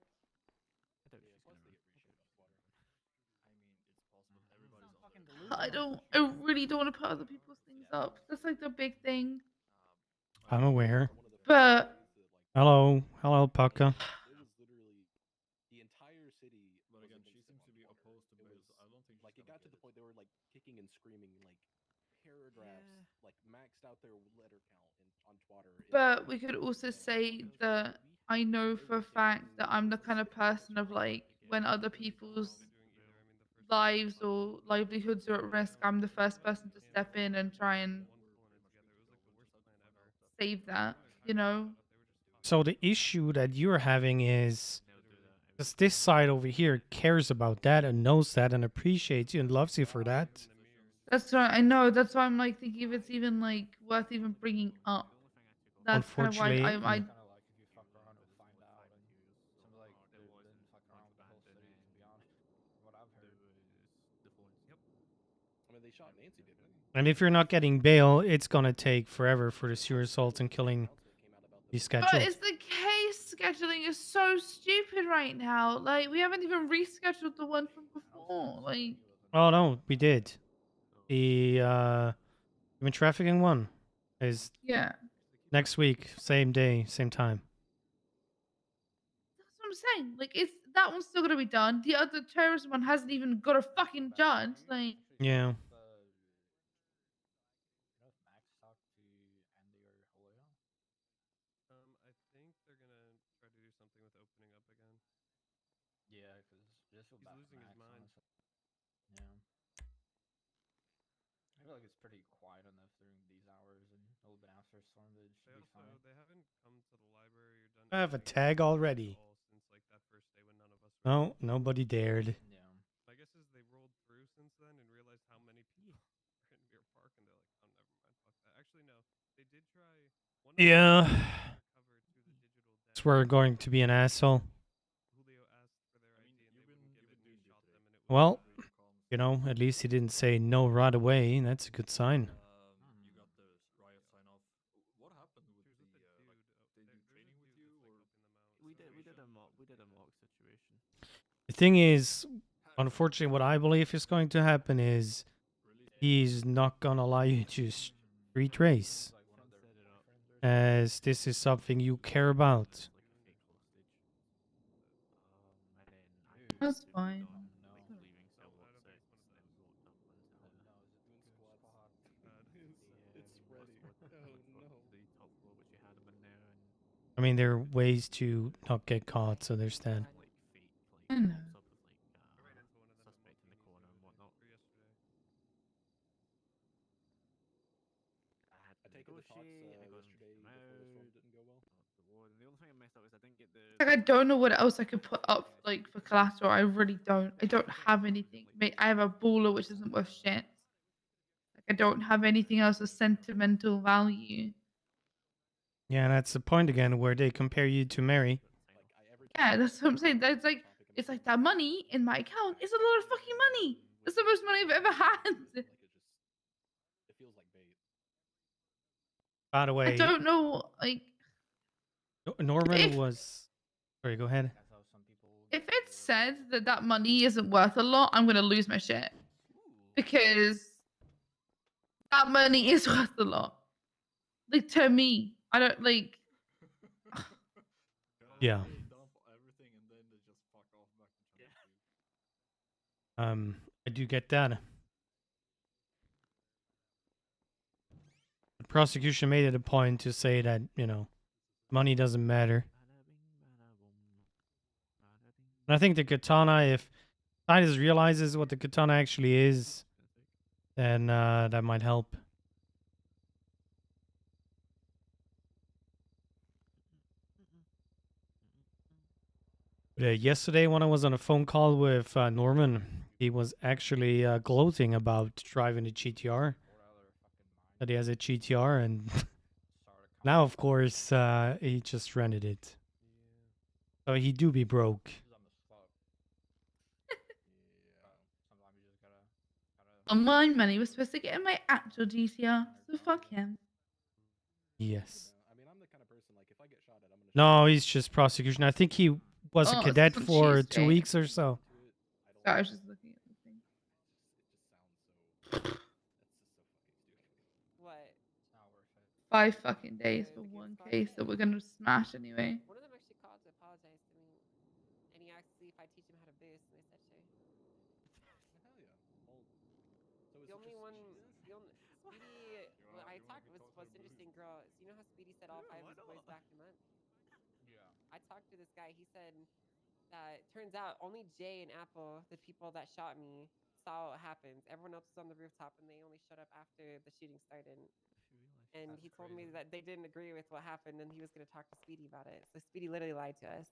I really don't want to put other people's things up. That's like the big thing. I'm aware. But Hello, Pucka. It was literally the entire city. But again, she seems to be opposed to bail, so I don't think Like it got to the point they were like kicking and screaming like paragraphs, like maxed out their letter count on Twitter. but we could also say that I know for a fact that I'm the kind of person of like when other people's lives or livelihoods are at risk, I'm the first person to step in and try and save that, you know? So the issue that you're having is because this side over here cares about that and knows that and appreciates you and loves you for that. That's right. I know. That's why I'm like thinking if it's even like worth even bringing up. That's kind of why Unfortunately, I I mean, they shot Nancy, didn't they? and if you're not getting bail, it's gonna take forever for the sewer assaults and killing be But scheduled. it's the case scheduling is so stupid right now. Like we haven't even rescheduled the one from before. Like Oh no, we did. The human trafficking one is yeah, next week, same day, same time. that's what I'm saying. Like it's that one's still gonna be done. The other terrorism one hasn't even got a fucking judge. Like Yeah. I think they're gonna try to do something with opening up again. Yeah, because this will He's losing his mind. Yeah. I feel like it's pretty quiet enough during these hours, and a little bit after storm that it should be fine. They haven't come to the library or done I have a anything tag already. at all since like that first day when none of us were No, nobody dared. Yeah. My guess is they rolled through since then and realized how many people were in Deer Park, and they're like, oh, never mind, fuck that. Actually, no, they did try. One of them Yeah. undercover to the digital debt. So we're going to be an asshole. Julio asked for their ID and they wouldn't give it, and he shot them, and it was Well, you know, at least he didn't say no right away. That's a good sign. You got the riot sign off. What happened with the like? They do training with you, or We did a mock situation. The thing is, unfortunately, what I believe is going to happen is he's not going to allow you to street race, as this is something you care about. that's fine. It's ready. Oh no. I mean, there are ways to not get caught, so there's that. I know. I take it the talks yesterday before the storm didn't go well. The only thing I messed up is I didn't get the. Like I don't know what else I could put up like for collateral. I really don't. I don't have anything. I have a baller which isn't worth shit. Like I don't have anything else of sentimental value. Yeah, that's the point again, where they compare you to Mary. Yeah, that's what I'm saying. That's like it's like that money in my account is a lot of fucking money. That's the most money I've ever had. It feels like bait. By the I way, don't know. Like Norman if- was. Sorry, go ahead. if it said that that money isn't worth a lot, I'm gonna lose my shit because that money is worth a lot. Like to me, I don't like. Yeah. Dump everything and then they just fuck off back to China. I do get that. The prosecution made it a point to say that, you know, money doesn't matter. And I think the katana, if Titus realizes what the katana actually is, then that might help. But, yesterday, when I was on a phone call with Norman, he was actually gloating about driving a GTR. That he has a GTR, and now, of course, he just rented it. So he do be broke. On my money was supposed to get in my actual GTR, so fuck him. Yes. I mean, I'm the kind of person like if I get shot at, I'm gonna. No, he's just prosecution. I think he was a Oh, cadet it's on for 2 Tuesday. weeks or so. Sorry, I was just looking at the thing. What? 5 fucking days for one case that we're gonna smash anyway. One of them actually called to apologize to me, and he asked me if I teach him how to boost, and I said sure. Hell yeah. Well, so The only one, Speedy. Well, I talked with what's interesting, girl. So you know how Speedy said all 5 of his boys backed him up? Yeah. I talked to this guy. He said that turns out only Jay and Apple, the people that shot me, saw what happened. Everyone else was on the rooftop, and they only shut up after the shooting started. And he told me that they didn't agree with what happened, and he was going to talk to Speedy about it. So Speedy literally lied to us.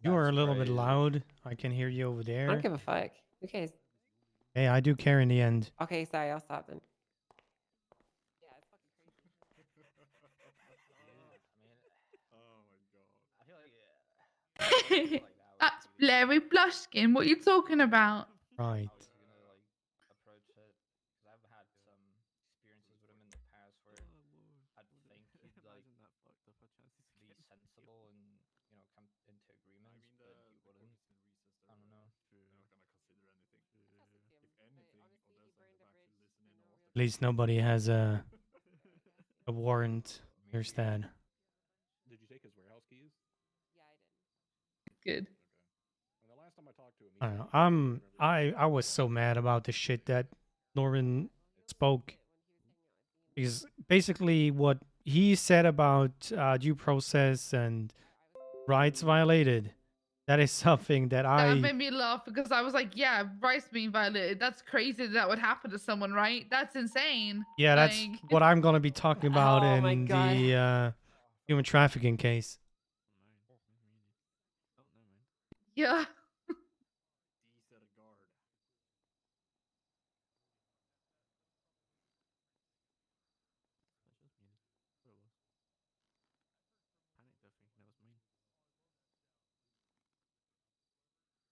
You are a little bit loud. I can hear you over I there. don't give a fuck. Who cares? Hey, I do care in the end. Okay, sorry, I'll stop then. That's Larry Blushkin. What are you talking about? Right. Approach it because I've had some experiences with him in the past where I'd think he'd like be sensible and come into agreements, but he wouldn't. I don't know. At least nobody has a warrant. Here's that. Did you take his warehouse keys? Good. And the last time I talked to him, I don't know. I was so mad about the shit that Norman spoke. Because basically what he said about due process and rights violated, that is something that That made me laugh because I was like, yeah, rights being violated. That's crazy that would happen to someone, right? That's insane. Yeah, that's like, what I'm gonna be talking about Oh my in God. the human trafficking case. Yeah.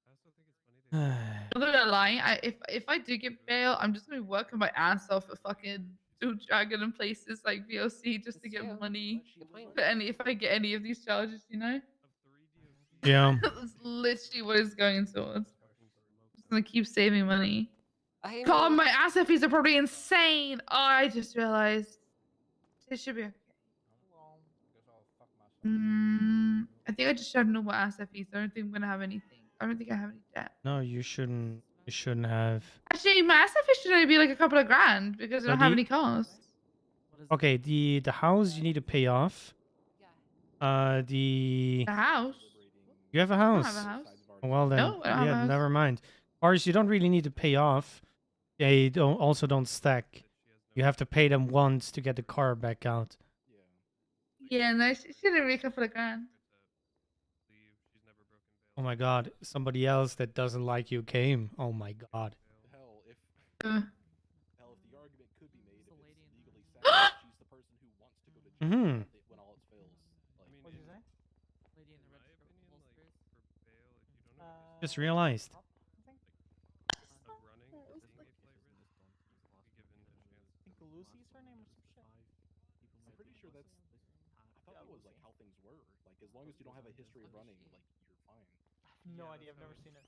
I also think it's funny they I'm not gonna lie. If I do get bail, I'm just gonna be working my ass off at fucking Dude Dragon and places like VOC just to get true. money. Good point. For any if I get any of these charges, you know. Yeah. That's literally what it's going towards. Just gonna keep saving money. I God, mean, my asset fees are probably insane. Oh, I just realized it should be okay. I think I just have normal asset fees. I don't think I'm gonna have anything. I don't think I have any debt. No, you shouldn't. You shouldn't have. Actually, my asset fees should only be like a couple of grand because I So don't have the- any cars. Okay, the house you need to pay off. The A house? you have a I don't house. have a house. Well then, No, I don't have yeah, a house. never mind. Cars you don't really need to pay off. They don't stack. You have to pay them once to get the car back out. Yeah, no, it shouldn't be a couple of grand. Oh my god, somebody else that doesn't like you came. Oh my god. Hell, if Uh. hell, if the argument could be made, if it's legally sound, she's the person who wants to go to jail Mhm. when all else fails. Like, What'd you say? Lady in the red holsters. For bail, if you don't have Just realized. of running, seeing a flight risk, given a chance. I think Lucy's her name or some shit. I'm pretty sure that's. I thought that was like how things were. Like, as long as you don't have a history of running, like you're fine. No idea, I've never seen it.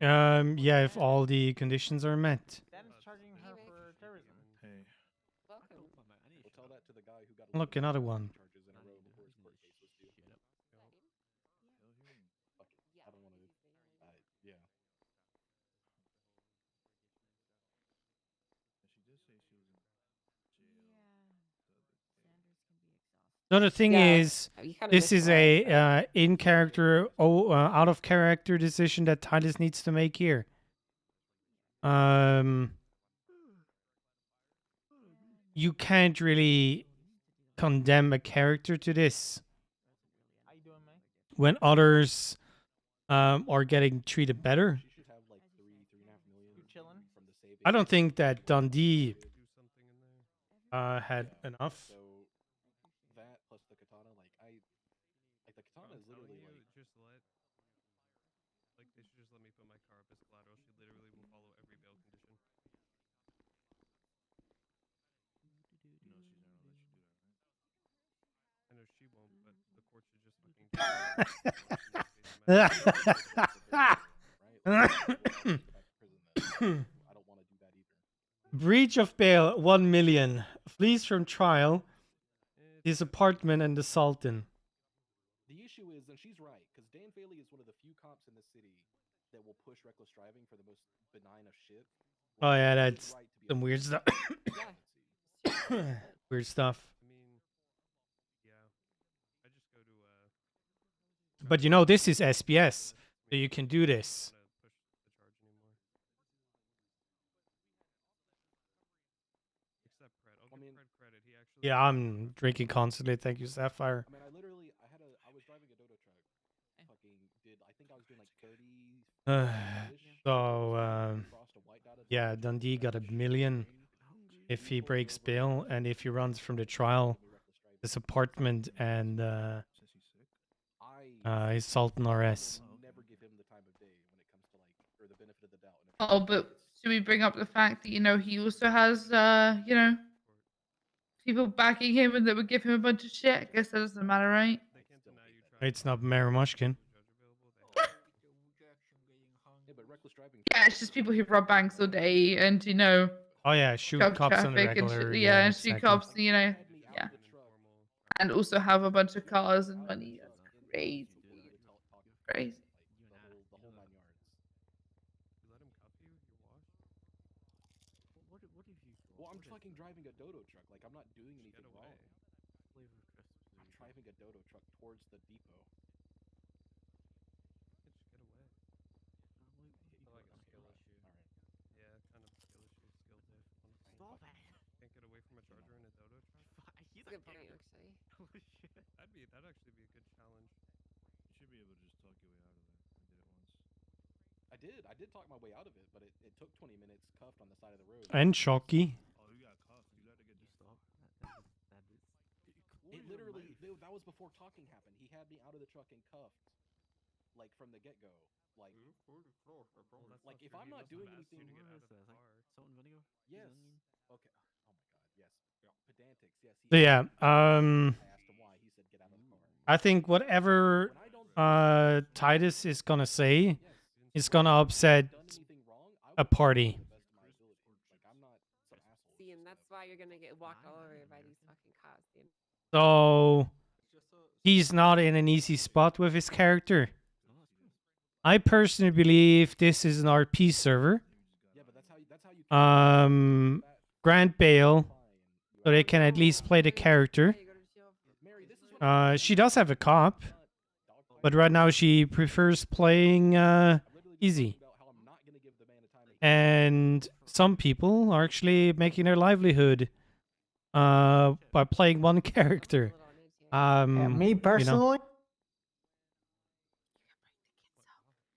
Yeah, if all the conditions are met. Dan is charging her for terrorism. Hey. Welcome. We'll tell that to the guy who got. Look, another one. Charges in a row before his court case was due. Fuck it. I don't want to. Yeah. She did say she was in No, the thing Yeah, is, you kinda this missed is a in character, out of character decision that Titus needs to make here. You can't really condemn a character to this How you doing, man? when others are getting treated better. She should have like 3.5 million. You chilling? From the savings. I don't think that Dundee had enough. So that plus the katana, like the katana is literally like. Just let, like, they should just let me put my car up as collateral. She literally will follow every bail condition. I know she won't, but the court should just fucking. I don't want to do that either. Breach of bail, 1 million. Flees from trial. His apartment and the Sultan. The issue is, and she's right, because Dan Bailey is one of the few cops in the city that will push reckless driving for the most benign of shit. Oh yeah, that's some weird stuff. Weird stuff. I mean, yeah. I just go to But you know, this is SBS, so you can do this. Except Pred. I'll give Pred credit. He actually. Yeah, I'm drinking constantly. Thank you, Sapphire. I mean, I was driving a Dodo truck. Fucking I think I was doing like 30. So, Yeah, Dundee got $1 million if he breaks bail, and if he runs from the trial, his apartment and his Sultan RS. Never give him the time of day when it comes to like, or the benefit of the doubt. Oh, but should we bring up the fact that he also has people backing him and that would give him a bunch of shit? I guess that doesn't matter, right? It's not Mayor Mushkin. Yeah, but reckless driving. Yeah, it's just people who rob banks all day and Oh yeah, shoot stop cops on the traffic and regular. yeah, and shoot exactly. cops, yeah, and also have a bunch of cars and money. That's crazy, crazy. The whole 9 yards. You let him cuff you? You wash? What if you? Well, I'm fucking driving a dodo truck. Like I'm not doing anything wrong. I'm driving a dodo truck towards the depot. Just get away. Like a skill issue. Alright. Yeah, kind of a skill issue, skill diff. Honestly. Stop it. Can't get away from a charger in a dodo truck. That's a good point, actually. Holy shit. That'd actually be a good challenge. You should be able to just talk your way out of it. I did it once. I did talk my way out of it, but it took 20 minutes cuffed on the side of the road. And Shocky. Oh, you got cuffed. You got to get this. Stop. It literally, that was before talking happened. He had me out of the truck and cuffed, like from the get go. Like, like if I'm not doing anything, Salt and vinegar. yes. Okay. Oh my god. Yes. Pedantics. Yes. So yeah, I asked him why. He said get out of the car. I think whatever Titus is gonna say is gonna upset a party. See, and that's why you're gonna get walked all over by these fucking cops, dude. So he's not in an easy spot with his character. I personally believe this is an RP server. Grant bail so they can at least play the character. She does have a cop, but right now she prefers playing Izzy. And some people are actually making their livelihood by playing one character. Me personally,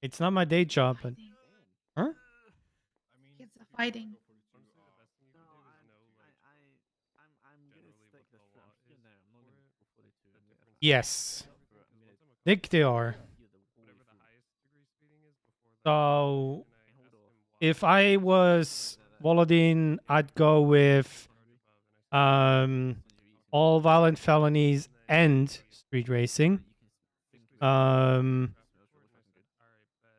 It's not my day job, but huh? Kids are fighting. No, I'm gonna stick this for I'm here now. I'm not gonna go 42. Yes. Think they are. So if I was Volodin, I'd go with all violent felonies and street racing.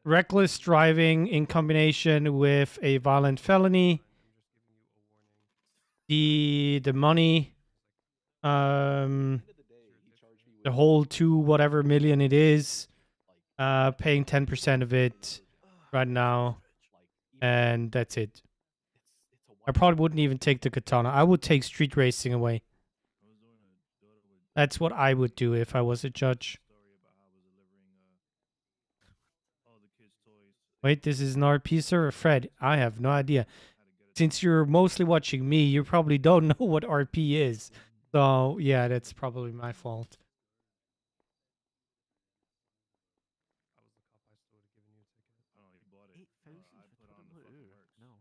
Reckless driving in combination with a violent felony. The money, the whole whatever million it is, paying 10% of it right now, and that's it. I probably wouldn't even take the katana. I would take street racing away. That's what I would do if I was a judge. Wait, this is an RP server? Fred, I have no idea. Since you're mostly watching me, you probably don't know what RP is. So, yeah, that's probably my fault. No.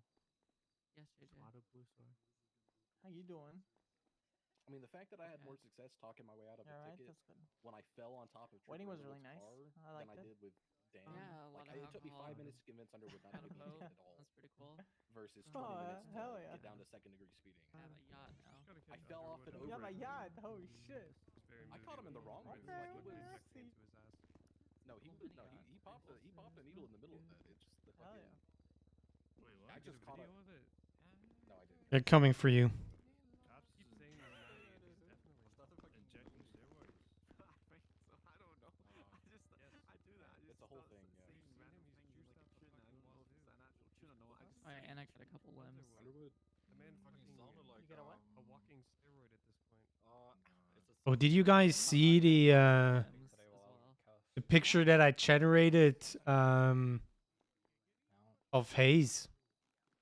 Yes, JJ. how you doing? I mean, the fact that I had more success talking my way out of a Alright, ticket that's good. when I fell on top of Wedding was Trevor really Underwood's nice. car I liked than I it. did with Dan. Yeah, a lot Like, of it took me 5 alcohol. minutes to convince Underwood not to Had give a me a boat. ticket at all. That's pretty cool. Versus 20 Oh, minutes to hell yeah. get down to second-degree speeding. I have a yacht now. I fell off and over. You have a yacht. Oh shit. I caught him in the wrong way. Okay, Like, it was, let's see. no, he popped a needle in the middle of that. It's just the Hell fucking. yeah. Wait, what? I just caught Video up. of it. No, I didn't. They're coming for you. Cops keep saying you're definitely injecting steroids. I don't know. I do that. It's a whole thing. Yeah. Alright, and I got a couple limbs. Underwood. The man fucking sounded like get a what? a walking steroid at this point. Oh, did you guys see the picture that I generated of Haze?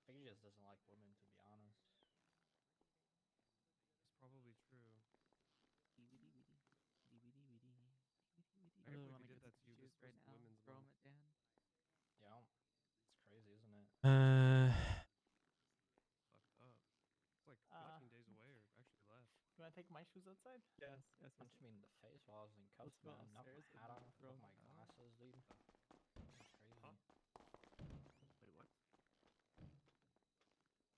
He just doesn't like women, to be honest. It's probably true. I really want to did get that some to you, juice this right was now. women's Throw love. them at Dan. Yeah, it's crazy, isn't it? You want to take my shoes outside? Yes. Punch me in the face while I was in cuffs, go man. Knock my upstairs hat and off with throw my him out. glasses, dude. Crazy. Wait, what?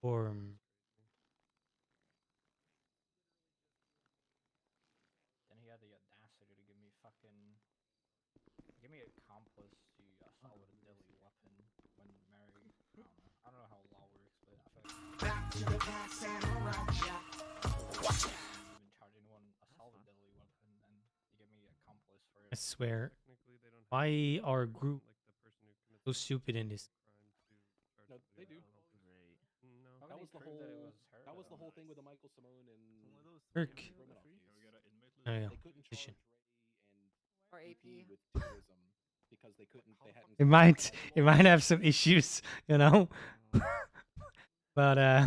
Form. Then he had the audacity to give me accomplice to assault with a deadly weapon when Mary. I don't know how law works, but I feel like back to the past samurai. Even charge anyone assault with a deadly weapon, and he gave me accomplice for I it. swear. Technically, they don't have Why are group like the person who commits so stupid in this? crime to charge No, they do. Great. No. That was the whole. That, it was her, that was the though. whole thing with the Michael Simone and One of those Irk. criminal three? case. Can we get an inmate list? Oh, yeah. They couldn't Fishing. charge Or Ray AP. and with terrorism because they couldn't. They hadn't. It might have some issues, you know. But Then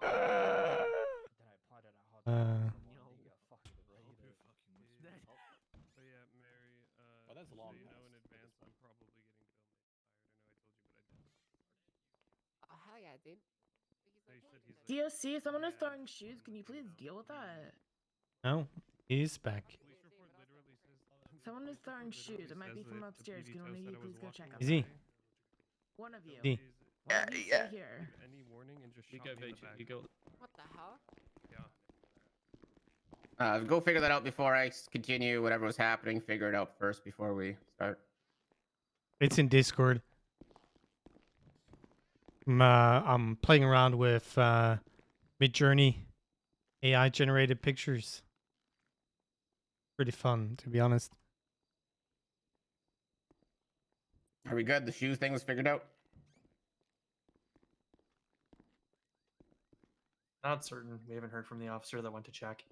I applied at a hot fucking later. But yeah, Mary. Oh, that's just long so you know past in at this advance, I'm point. probably getting bail expired. I know I told you, but I didn't. Oh, hell yeah, dude. They said he's like, DOC, someone is yeah, throwing shoes. Can you please deal with that? no, he's back. police report literally says. Someone is police throwing report literally shoes. It might be says from that upstairs. the Can PD one of toast you that I was please go check walking on Izzy. that? One of you. Izzy. One of you stay here. Give any warning and just You shot go, me in the Vach. back. You go. What the hell? Yeah. Go figure that out before I continue whatever was happening. Figure it out first before we start. It's in Discord. I'm playing around with Midjourney AI generated pictures. Pretty fun, to be honest. Are we good? The shoes thing was figured out. Not certain. We haven't heard from the officer that went to check.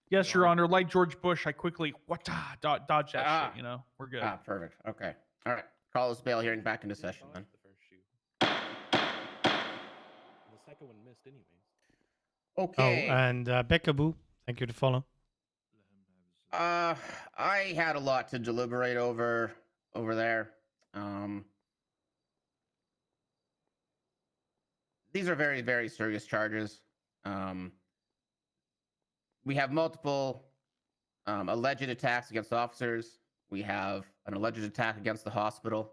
Yes, Your Honor. Like George Bush, I quickly dodge that Ah. shit. You know, we're good. Perfect. Okay. All right. Call this bail hearing back into session then. The first shoe. The second one missed anyways. Okay. Oh, and Becca Boo, thank you to follow. I had a lot to deliberate over there. These are very, very serious charges. We have multiple alleged attacks against officers. We have an alleged attack against the hospital.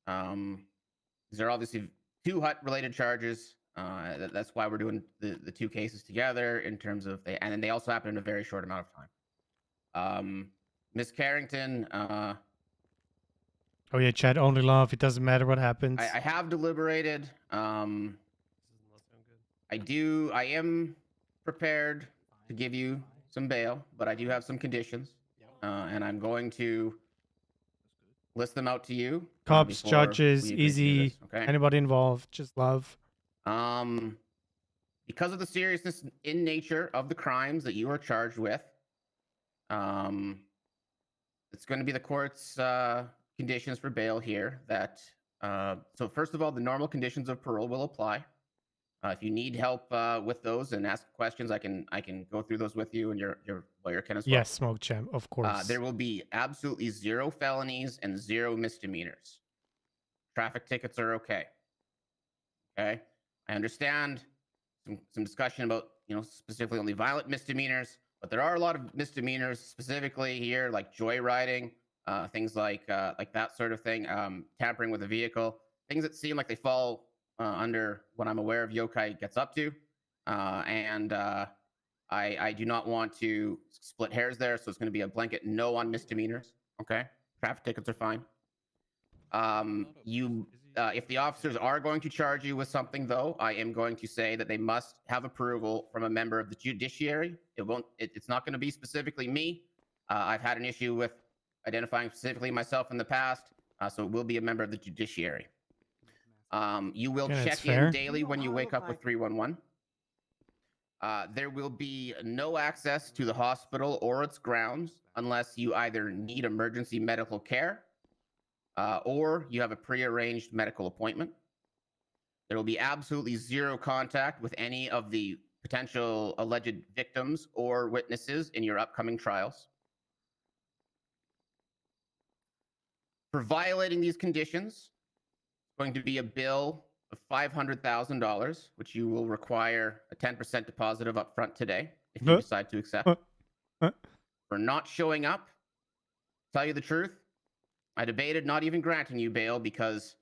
These are obviously two HUT-related charges. That's why we're doing the two cases together in terms of and then they also happen in a very short amount of time. Miss Carrington. Oh yeah, Chad, only love. It doesn't matter what happens. I have deliberated. I am prepared to give you some bail, but I do have some conditions, and I'm going to list them out to you. Cops, before judges, we agree to Izzy, this, okay? anybody involved, just love. Because of the seriousness in nature of the crimes that you are charged with, it's going to be the court's conditions for bail here. That so first of all, the normal conditions of parole will apply. If you need help with those and ask questions, I can go through those with you, and your lawyer can as well. Yes, Smoke Champ, of course. There will be absolutely 0 felonies and 0 misdemeanors. Traffic tickets are okay. Okay, I understand some discussion about specifically only violent misdemeanors, but there are a lot of misdemeanors specifically here, like joyriding, things like that sort of thing, tampering with a vehicle, things that seem like they fall under what I'm aware of Yokai gets up to, and I do not want to split hairs there, so it's going to be a blanket no on misdemeanors. Okay, traffic tickets are fine. If the officers are going to charge you with something, though, I am going to say that they must have approval from a member of the judiciary. It's not going to be specifically me. I've had an issue with identifying specifically myself in the past, so it will be a member of the judiciary. You will check in daily when you wake up with 311. There will be no access to the hospital or its grounds unless you either need emergency medical care or you have a prearranged medical appointment. There will be absolutely 0 contact with any of the potential alleged victims or witnesses in your upcoming trials. For violating these conditions, going to be a bill of $500,000, which you will require a 10% deposit of upfront today if you decide to accept. For not showing up, tell you the truth, I debated not even granting you bail because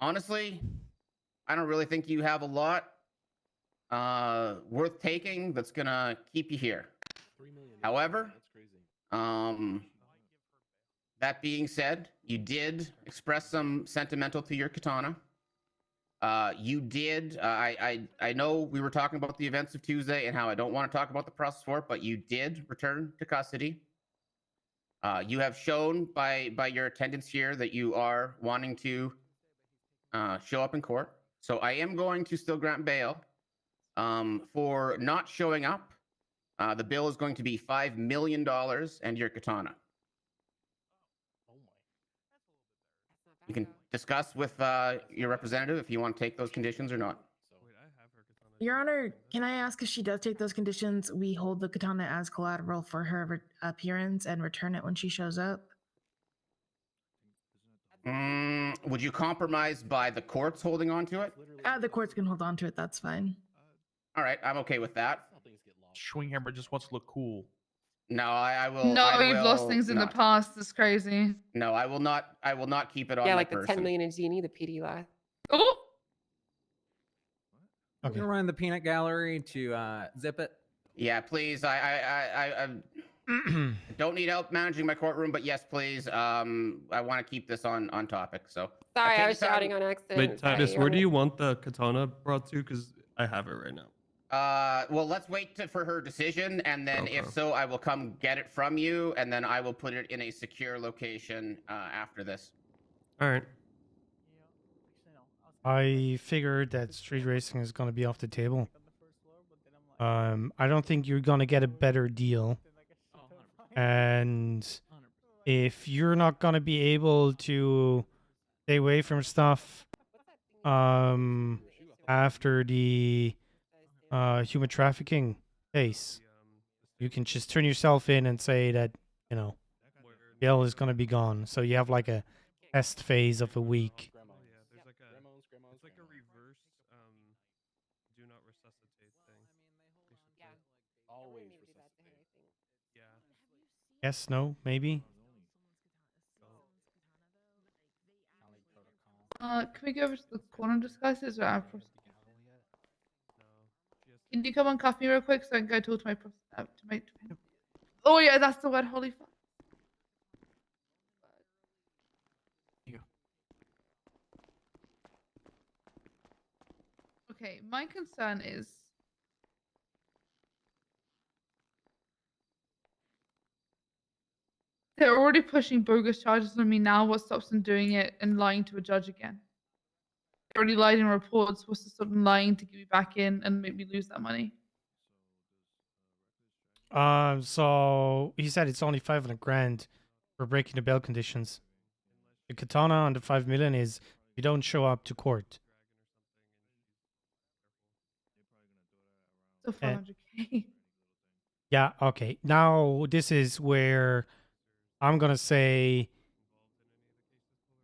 honestly, I don't really think you have a lot worth taking that's gonna keep you here. However, that being said, you did express some sentimental to your katana. You did. I know we were talking about the events of Tuesday and how I don't want to talk about the process for it, but you did return to custody. You have shown by your attendance here that you are wanting to show up in court. So I am going to still grant bail. For not showing up, the bill is going to be $5 million and your katana. You can discuss with your representative if you want to take those conditions or not. Your Honor, can I ask if she does take those conditions, we hold the katana as collateral for her appearance and return it when she shows up? Would you compromise by the courts holding on to it? The courts can hold on to it, that's fine. All right, I'm okay with that. Schwinghammer just wants to look cool. No, I will. No, I you've lost will things in the not. past. It's crazy. No, I will not. I will not keep it on Yeah, my like the person. 10 million in Genie, the PD last. Oh, I'm gonna run the peanut gallery to zip it. Yeah, please. I don't need help managing my courtroom, but yes, please. I want to keep this on topic. So Sorry, take I was your time. shouting on accident. Wait, Titus, Sorry, where Your do Honor. you want the katana brought to? Because I have it right now. Well, let's wait for her decision, and then if so, I will come get it from you, and then I will put it in a secure location after this. All right. I figured that street racing is going to be off the table. I don't think you're going to get a better deal. And if you're not going to be able to stay away from stuff after the human trafficking case, you can just turn yourself in and say that, you know, bail is going to be gone. So you have like a test phase of a week. It's like a reverse do not resuscitate thing. Always Yeah. Yes, no, maybe. can we go over to the corner and discuss this? Can you come on coffee real quick so I can go talk to my Oh yeah, that's the word. Holy fuck. Okay, my concern is they're already pushing bogus charges on me now. What stops them doing it and lying to a judge again? They already lied in reports. What's to stop them lying to get me back in and make me lose that money? So he said it's only 500 grand for breaking the bail conditions. The katana on the 5 million is you don't show up to court. So 400K. Yeah, okay. Now this is where I'm gonna say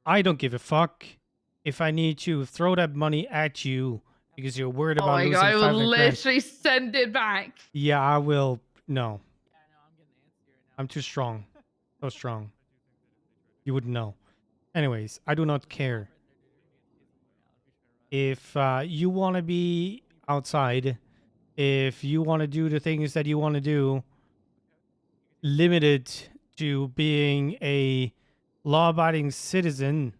I don't give a fuck if I need to throw that money at you because you're worried Oh about my losing god, I will 500 grand. literally send it back. Yeah, I will. No. I'm too strong. So strong. You wouldn't know. Anyways, I do not care. If you want to be outside, if you want to do the things that you want to do, limited to being a law-abiding citizen,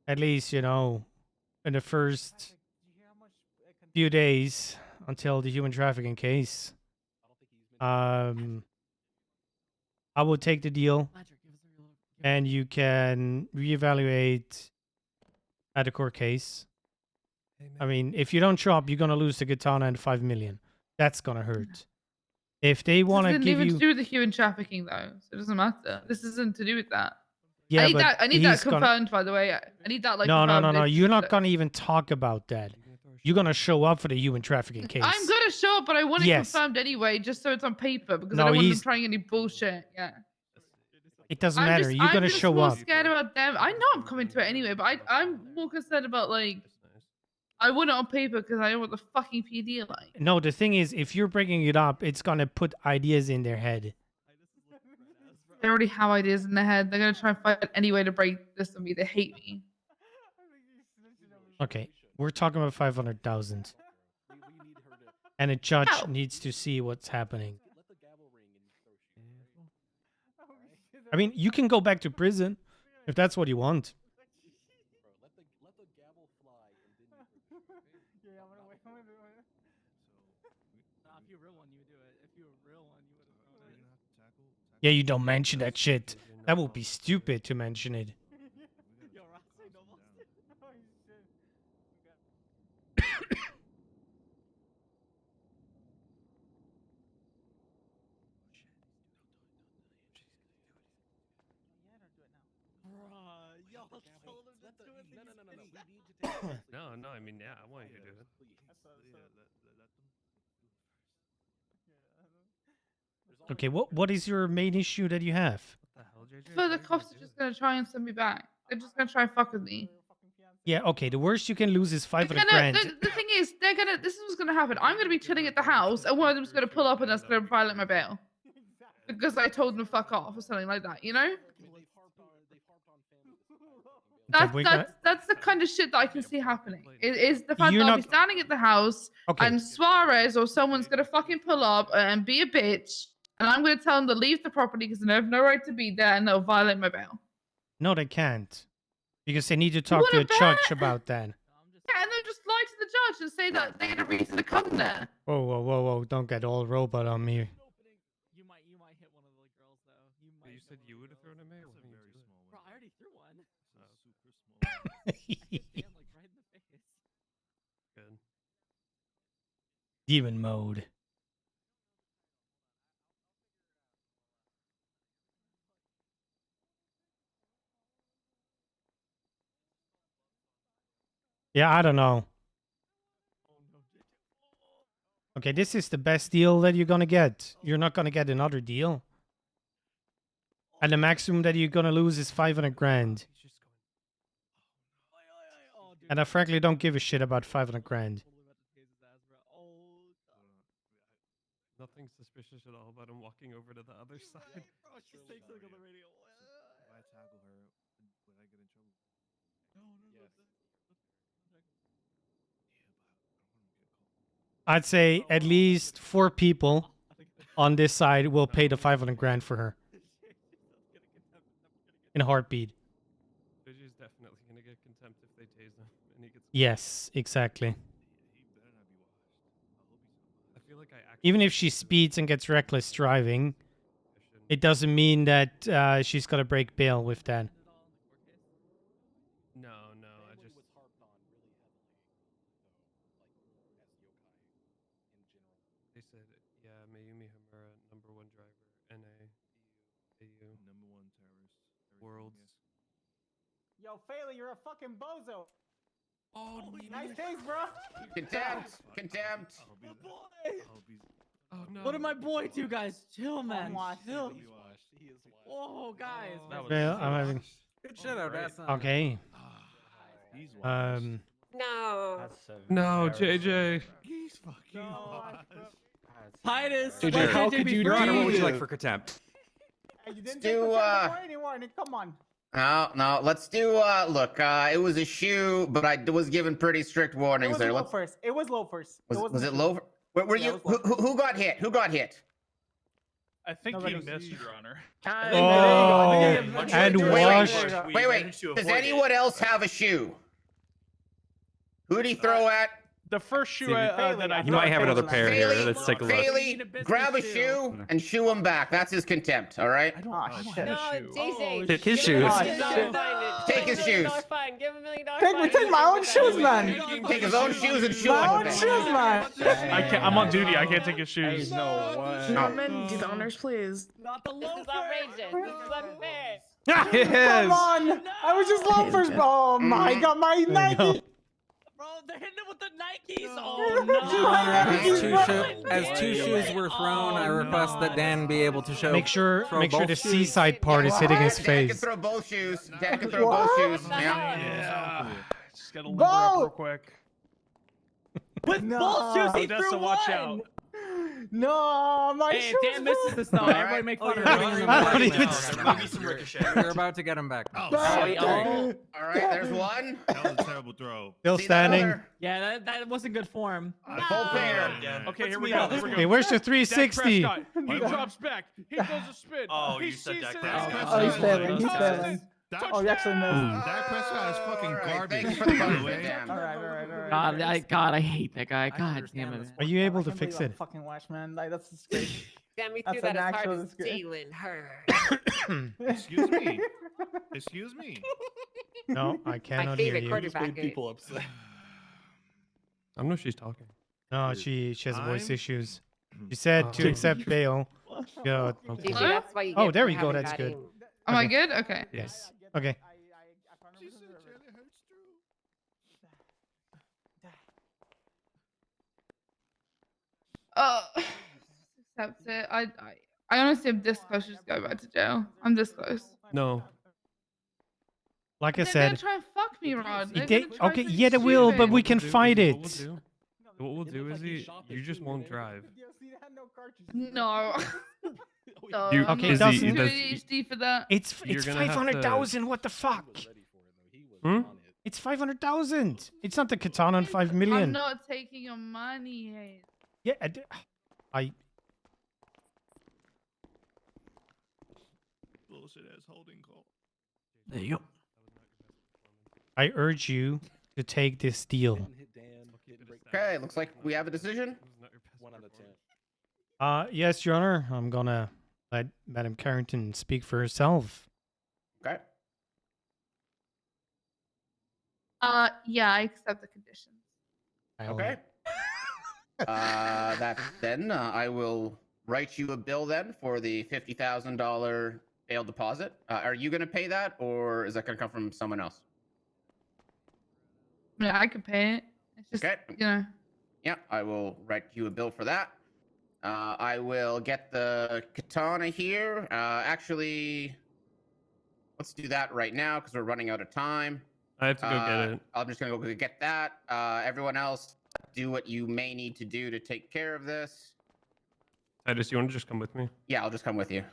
at least, you know, in the first few days until the human trafficking case, I would take the deal and you can reevaluate at the court case. I mean, if you don't show up, you're going to lose the katana and 5 million. That's going to hurt. If they want to This give isn't even you... to do with the human trafficking, though. So it doesn't matter. This isn't to do with that. Yeah, I need that he's gonna- confirmed, by the way. I need that, like, No. confirmed. You're not going to even talk about that. You're going to show up for the human trafficking case. I'm going to show up, but I want it Yes. confirmed anyway, just so it's on paper, because No, I don't want them he's- trying any bullshit. Yeah. It doesn't matter. You're gonna show more up. scared about them. I know I'm coming to it anyway, but I'm more concerned about like I want it on paper because I know what the fucking PD are like. No, the thing is, if you're bringing it up, it's gonna put ideas in their head. They already have ideas in their head. They're gonna try and find any way to break this to me. They hate me. Okay, we're talking about 500,000, and a judge needs to see what's happening. I mean, you can go back to prison if that's what you want. Yeah, you don't mention that shit. That would be stupid to mention it. No, I mean, yeah, I want you to do it. Okay, what is your main issue that you have? So the cops are just gonna try and send me back. They're just gonna try and fuck with me. Yeah, okay, the worst you can lose is 500 grand. The thing is, they're gonna. This is what's gonna happen. I'm gonna be chilling at the house, and one of them's gonna pull up and that's gonna violate my bail because I told them to fuck off or something like that. You know? That's the kind of shit that I can see happening. Is the fact that I'll be standing at the house and Suarez or someone's gonna fucking pull up and be a bitch, and I'm gonna tell them to leave the property because they have no right to be there, and they'll violate my bail. No, they can't. Because they need to talk to a judge about that. Yeah, and then just lie to the judge and say that they had a reason to come there. Whoa. Don't get all robot on me. You might hit one of the girls though. You said you would have thrown a mail. Why didn't you do it? Bro, I already threw one. Good. Demon mode. Yeah, I don't know. Okay, this is the best deal that you're gonna get. You're not gonna get another deal. And the maximum that you're gonna lose is 500 grand. And I frankly don't give a shit about 500 grand. Nothing suspicious at all about him walking over to the other side. Just takes like on the radio. If I tackle her, would I get in trouble? I'd say at least 4 people on this side will pay the 500 grand for her. In a heartbeat. Izzy's definitely gonna get contempt if they tase him and he gets. Yes, exactly. I feel like I actually. Even if she speeds and gets reckless driving, it doesn't mean that she's gonna break bail with that. No, I just. They said, yeah, Mayumi Hamura, #1 driver, NA, EU, #1 terrorist. Worlds. Yo, Phaley, you're a fucking bozo. Oh, nice taste, bro. Contempt. My boy. Oh no. What did my boy do, guys? Chill, man. washed. Chill. He is Whoa, guys. Well, I'm having. Good shit out of that. Okay. He's No. No, JJ. He's fucking Titus. JJ, how could you Your Honor, what would you do? like for contempt? Hey, you didn't Do, take the anymore. Come on. No, let's do, look, it was a shoe, but I was given pretty strict warnings there. Let's, It was loafers. was it low? Were Yeah, you, it was who got hit? Who got hit? I think Nobody he was missed, used. Your Honor. Oh, and wash. Wait. Does anyone else have a shoe? Who'd he throw at? The first shoe that I You might have another pair here. Let's take a look. Bailey, grab a shoe and shoo him back. That's his contempt, all right? Oh, shit. No, JJ. Take his give him shoes. $1 million fine. Take his Give him shoes. $1 million fine. Give him $1 million Take fine. my own shoes, man. Take his own shoes and shoo My him own back. shoes, man. I can't. I'm on duty. I can't take his shoes. No way. Norman, do the honors, please. Not the This is outrageous. This is unfair. Come on. I was just loafers. Oh my god, my There you go. Nike. Bro, they're hitting it with the Nike. As two shoes were thrown, I request that Dan be able to show. Make sure both the shoes. seaside part is hitting his Dan can face. throw both shoes. Dan can throw both shoes. Yeah. Just gotta limber up real quick. With both shoes, he Odessa, threw watch one. out. No, my Hey, shoes. Dan misses this though. Everybody make fun of I don't him. even There might be some ricochet. You're about to get him back. All right, there's one. That was a terrible throw. Still See that standing. other? Yeah, that wasn't good form. Full pair. Okay, Let's here we meet go. up. Here we go. Okay, where's the Dak 360? Prescott. He drops back. He does a spin. Oh, he you said sees Dak it. Prescott. Oh, he's failing. He's Touchdown. failing. Touchdown. Oh, he actually missed. Dak Prescott is fucking All right, garbage. thank you for the by the bump, way. Dan. All right. God, I hate that guy. God damn it. Are you able to I can't fix believe I'm it? fucking Wash, man. Like that's disgrace. Damn me That's too. That an is hard actual as disgrace. stealing her. Excuse me. Excuse me. No, I My cannot hear favorite you. quarterback. People upset. I don't know if she's talking. No, she has voice I'm- issues. She said to accept bail. Go. Gigi, that's why you Oh, get there for we go. having That's bad good. aim. Am I Okay. good? Okay. Yes. Okay. Accept it. I honestly am this close to just go back to jail. I'm this close. No. Like I They're said, gonna try and fuck me, Rod. They're they, gonna try okay, something yeah, they will, but stupid. we can What we'll do fight is- it. What we'll do is you just won't drive. No. No, You- I'm okay, not doesn't- too does- ADHD for that. It's You're gonna have to- 500,000. What the fuck? Hmm? It's 500,000. It's not the katana on 5 I'm million. not taking your money, Haze. Yeah, I Bullshit ass holding call. There you go. I urge you to take this deal. Okay, looks like we have a decision. 1 out of 10. Yes, Your Honor. I'm gonna let Madam Carrington speak for herself. Okay. Yeah, I accept the conditions. Okay. I will write you a bill then for the $50,000 bail deposit. Are you going to pay that, or is that going to come from someone else? Yeah, I could pay it. It's just, Okay. you know. Yeah, I will write you a bill for that. I will get the katana here. Actually, let's do that right now because we're running out of time. I have to go get it. I'm just gonna go get that. Everyone else, do what you may need to do to take care of this. Titus, you want to just come with me? Yeah, I'll just come with you.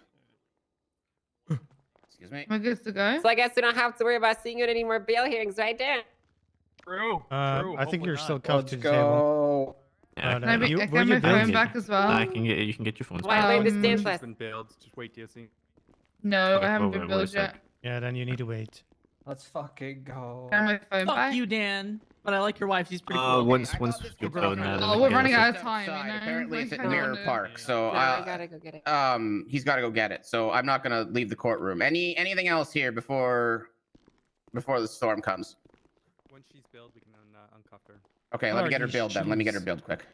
Excuse me. Am I good to go? So I guess we don't have to worry about seeing you at any more bail hearings, right, Dan? True. I think you're still cuffed Let's to the table. go. But, Can I you, get were my you phone built? back as well? You can get your phone. Why am I Um, distanceless? been bailed. Just wait till you see. No, I Fuck, haven't wait, been wait a billed sec. yet. Yeah, then you need to wait. Let's fucking go. Can I have my phone Fuck back? you, Dan. But I like your wife. She's pretty cool. once you're done, Oh, we're running out of time, you outside. know? Apparently, it's Like, at I Mirror don't Park, so No, I gotta go get it. he's got to go get it. So I'm not gonna leave the courtroom. Anything else here before the storm comes? When she's bailed, we can uncuff her. Okay, let me get her Holy build then. Let me get her jeez. build quick.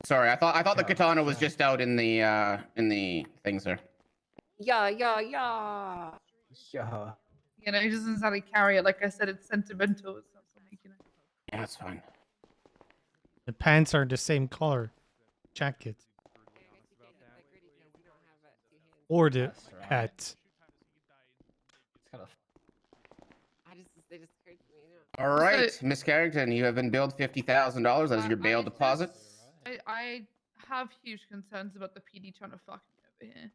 Sorry, I thought the katana was just out in the things there. Yeah. Yeah. You know, he doesn't necessarily carry it. Like I said, it's sentimental. It's not something, you know. Yeah, that's fine. The pants are the same color. Jacket. Or the That's right. hat. It's kind of They just occurred to me, you know. All right, Miss Carrington, you have been billed $50,000 as your bail deposit. I have huge concerns about the PD trying to fuck me over here.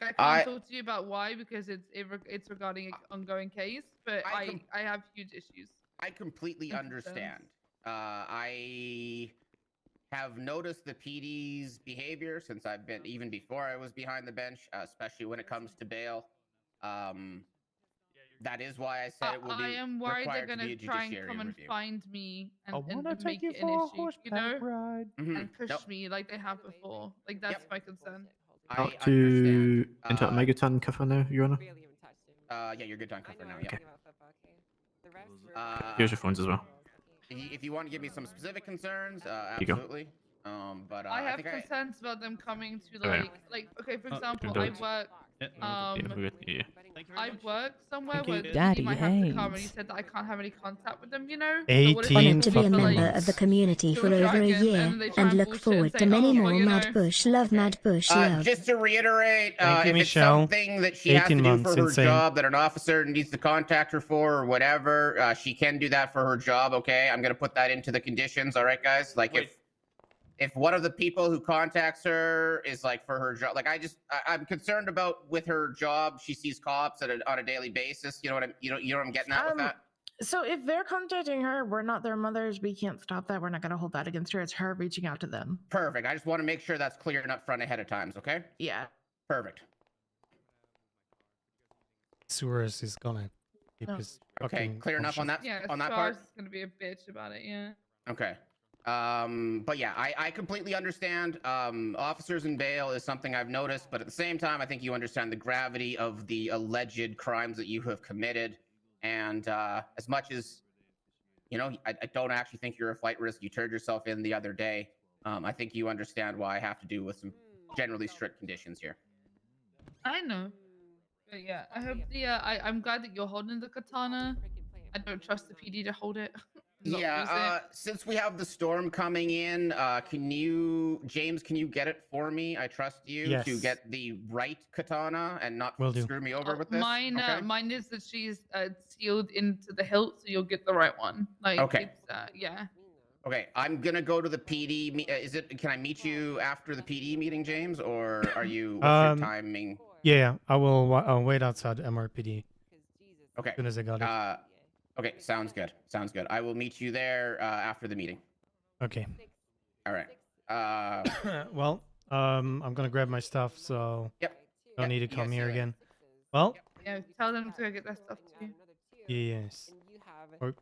Like, I- I can't talk to you about why because it's regarding an ongoing case, but I have huge issues. I completely and concerns. understand. I have noticed the PD's behavior since I've been, even before I was behind the bench, especially when it comes to bail. That is why I said it will be I am worried they're required to be gonna a try and judiciary come and review. find me and, I and, wanna and take make you it an for a issue, you horseback know, ride. and push Nope. me like they have before. Like that's my concern. I Out to understand. Am I good to uncuff her now, Your Honor? Barely even touched him. Yeah, you're good on cover now. Yeah. Anything about football, okay? The rest were- Here's your phones as well. If you want to give me some specific concerns, you go. absolutely. But I have think concerns about them coming to Okay. like okay, for You're example, done. I work I work somewhere Thank where you. the Daddy PD might have to come, and he Haze. said that I can't have any contact with them. You know. So what if 18 Honoured to be a fucking member months. of the community Do for a over a dragon, and year then they try and and look bullshit forward and to say, many "Oh, more well, you Mad know." Bush love, Mad Bush love. Just to reiterate, Thank you, if it's Michelle. something that she has to 18 do months, for her insane. job that an officer needs to contact her for or whatever, she can do that for her job. Okay, I'm gonna put that into the conditions. All right, guys. Like if one of the people who contacts her is like for her job, like I'm concerned about with her job. She sees cops on a daily basis. You know what I'm getting at with that. So if they're contacting her, we're not their mothers. We can't stop that. We're not going to hold that against her. It's her reaching out to them. Perfect. I just want to make sure that's clear and up front ahead of times. Okay. Yeah. Perfect. Suarez is gonna keep No. his Okay, fucking clear enough on that Yeah, on that Suarez part. is gonna be a bitch about it. Yeah. Okay. But yeah, I completely understand. Officers in bail is something I've noticed, but at the same time, I think you understand the gravity of the alleged crimes that you have committed. And as much as, I don't actually think you're a flight risk. You turned yourself in the other day. I think you understand why I have to do with some generally strict conditions here. I know. But yeah, I hope I'm glad that you're holding the katana. I don't trust the PD to hold it. Not use it. Since we have the storm coming in, James, can you get it for me? I trust you to Yes. get the right katana and not Will do. screw me over with this. Mine, okay? mine is that she's sealed into the hilt, so you'll get the right one. Like, Okay. it's, yeah. Okay, I'm gonna go to the PD. Can I meet you after the PD meeting, James, or are you? What's your timing? Yeah, I will. I'll wait outside MRPD. Okay. As soon as I got it. Okay, sounds good. Sounds good. I will meet you there after the meeting. Okay. All right. Well, I'm gonna grab my stuff, so Yep. don't need to you come guys see here you later. again. Well, Yeah, tell them to go get their stuff too. yes. And you have Or-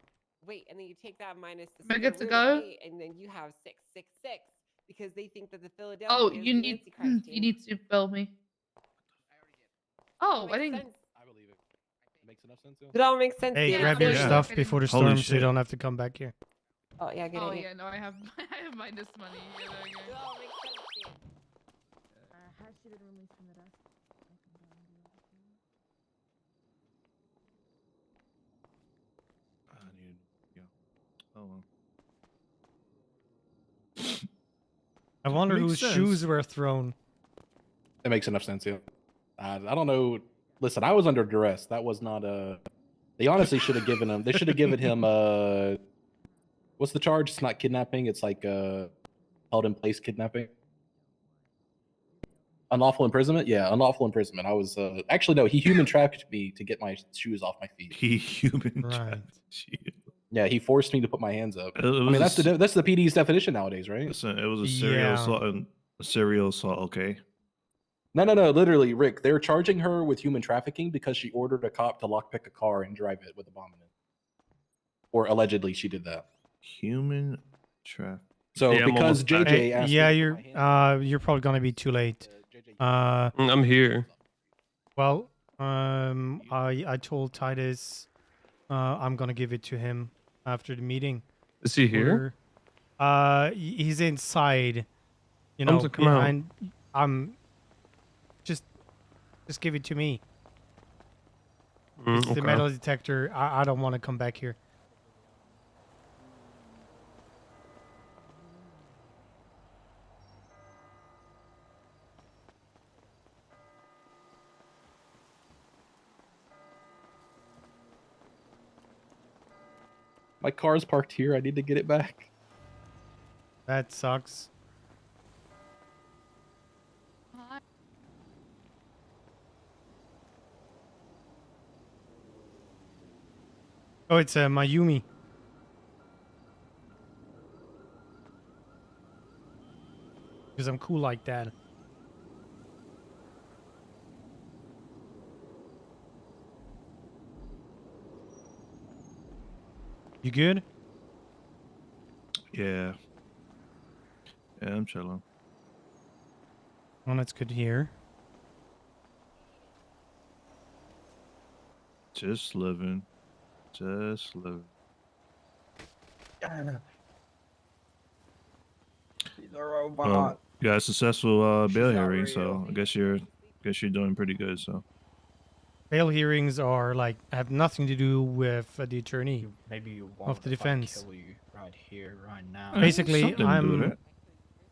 wait, and then you take that minus the Am I good square to root of go? 8, and then you have 666 because they think that the Philadelphia Oh, is you the need Antichrist you gene. need to bill me. Oh, I Makes didn't. sense. I believe it. Makes enough sense. It all makes sense. Hey, yeah. grab your Yeah. stuff Yeah. before the Holy storm, so you shit. don't have to come back here. Oh yeah, good Oh idea. yeah, no, I have I have minus money. You know, It all makes sense. Yeah. Has she been released from the desk? I wonder Makes whose sense. shoes were thrown. It makes enough sense. Yeah. I don't know. Listen, I was under duress. That was not They honestly should have given him. They should have given him. What's the charge? It's not kidnapping. It's like held in place kidnapping. Unlawful imprisonment. Yeah, unlawful imprisonment. I was actually no. He human trafficked me to get my shoes off my feet. He human. Right. Yeah, he forced me to put my hands up. It I was mean, a that's the PD's definition nowadays, right? Listen, it was a serial Yeah. assault. A serial assault. Okay. No. Literally, Rick, they're charging her with human trafficking because she ordered a cop to lockpick a car and drive it with a bomb in it. Or allegedly, she did that. Human trafficking. So Yeah, I'm because almost back. JJ asked, Yeah, me to put my hands you're probably gonna be too late. I'm here. Well, I told Titus, I'm gonna give it to him after the meeting. Is he here? He's inside. You Tell him know, to come out. behind. Just give it to me. It's the Okay. metal detector. I don't want to come back here. My car's parked here. I need to get it back. That sucks. Oh, it's Mayumi. Because I'm cool like that. You good? Yeah. Yeah, I'm chilling. Well, that's good to hear. Just living. Just living. He's a robot. Well, you got a successful bail hearing, so I guess you're guess you're doing pretty good. So Bail hearings are like have nothing to do with the attorney Maybe you of want the if I defense. kill you right here, right now. Basically, something to do with it.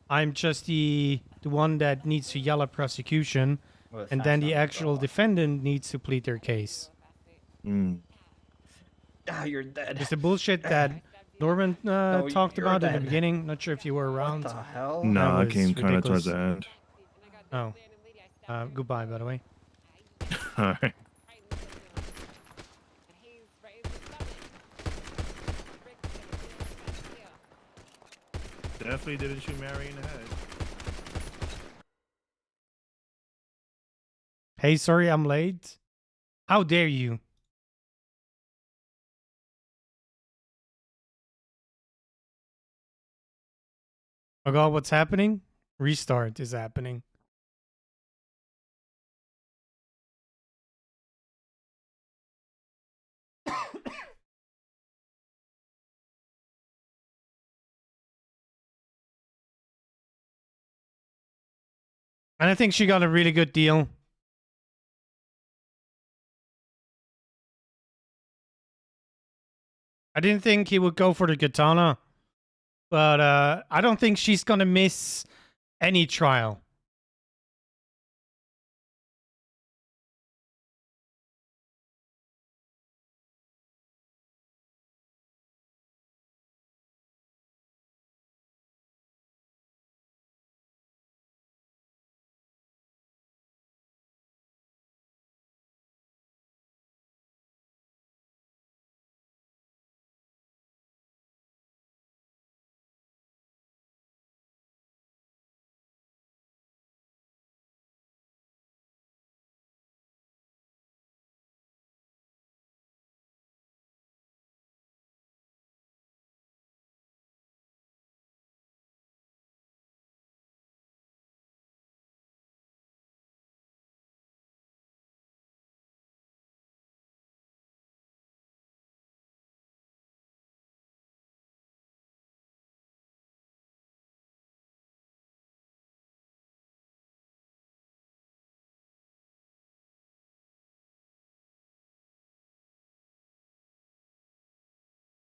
I'm just the one that needs to yell at prosecution, Well, and then the actual defendant needs to plead their case. Mm. Ah, you're dead. It's the bullshit that Norman No, talked you're about in the dead. beginning. Not sure if you were around. What the hell? Nah, I was came kind of towards ridiculous. the end. Oh. Goodbye, by the way. All right. Definitely didn't shoot Mary in the head. Hey, sorry I'm late. How dare you? Oh god, what's happening? Restart is happening. And I think she got a really good deal. I didn't think he would go for the katana. But I don't think she's gonna miss any trial.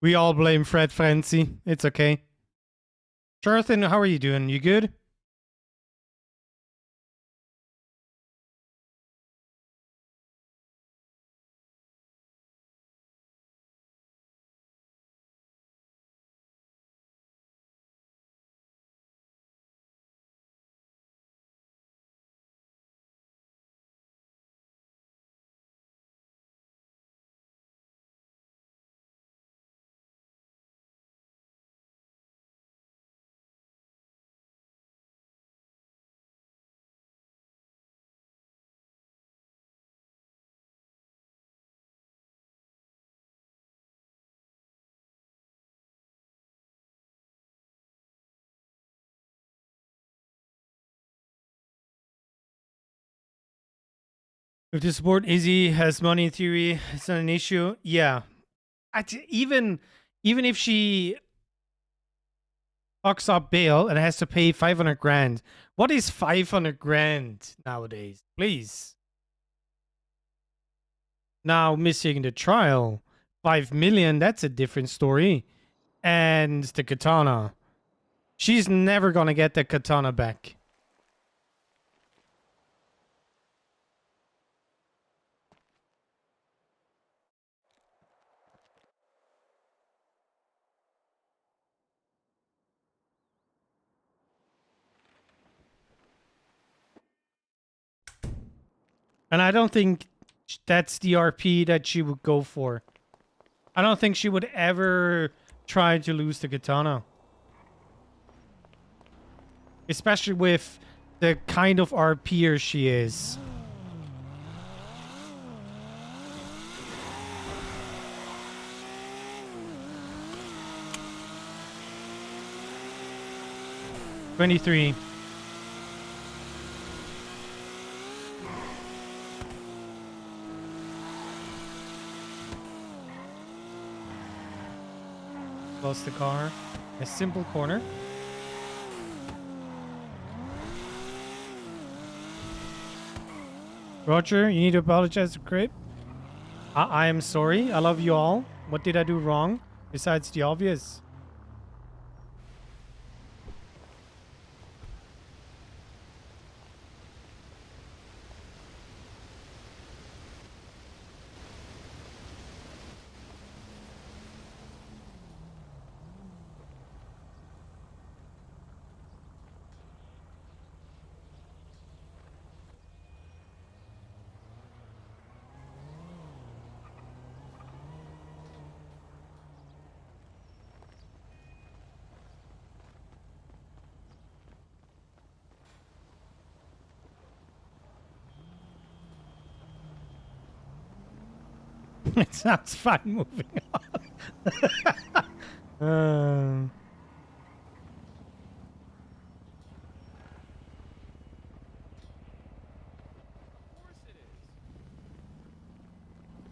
We all blame Fred Frenzy. It's okay. Jonathan, how are you doing? You good? If the support Izzy has money in theory, it's not an issue. Yeah. Even if she fucks up bail and has to pay 500 grand. What is 500 grand nowadays? Please. Now missing the trial. 5 million, that's a different story. And the katana. She's never gonna get the katana back. And I don't think that's the RP that she would go for. I don't think she would ever try to lose the katana. Especially with the kind of RPer she is. $23. Close the car. A simple corner. Roger, you need to apologize to Crip. I am sorry. I love you all. What did I do wrong? Besides the obvious. It sounds fun moving on.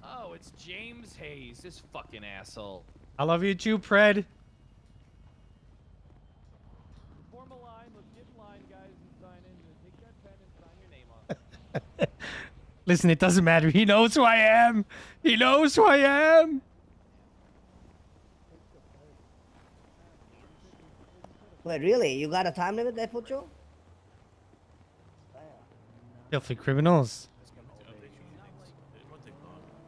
Oh, it's James Haze, this fucking asshole. I love you too, Pred. Form a line, let's get in line, guys, and sign in. Take that pen and sign your name on it. Listen, it doesn't matter. He knows who I am. He knows who I am. Wait, really? You got a time limit there, Pucho? Filthy criminals.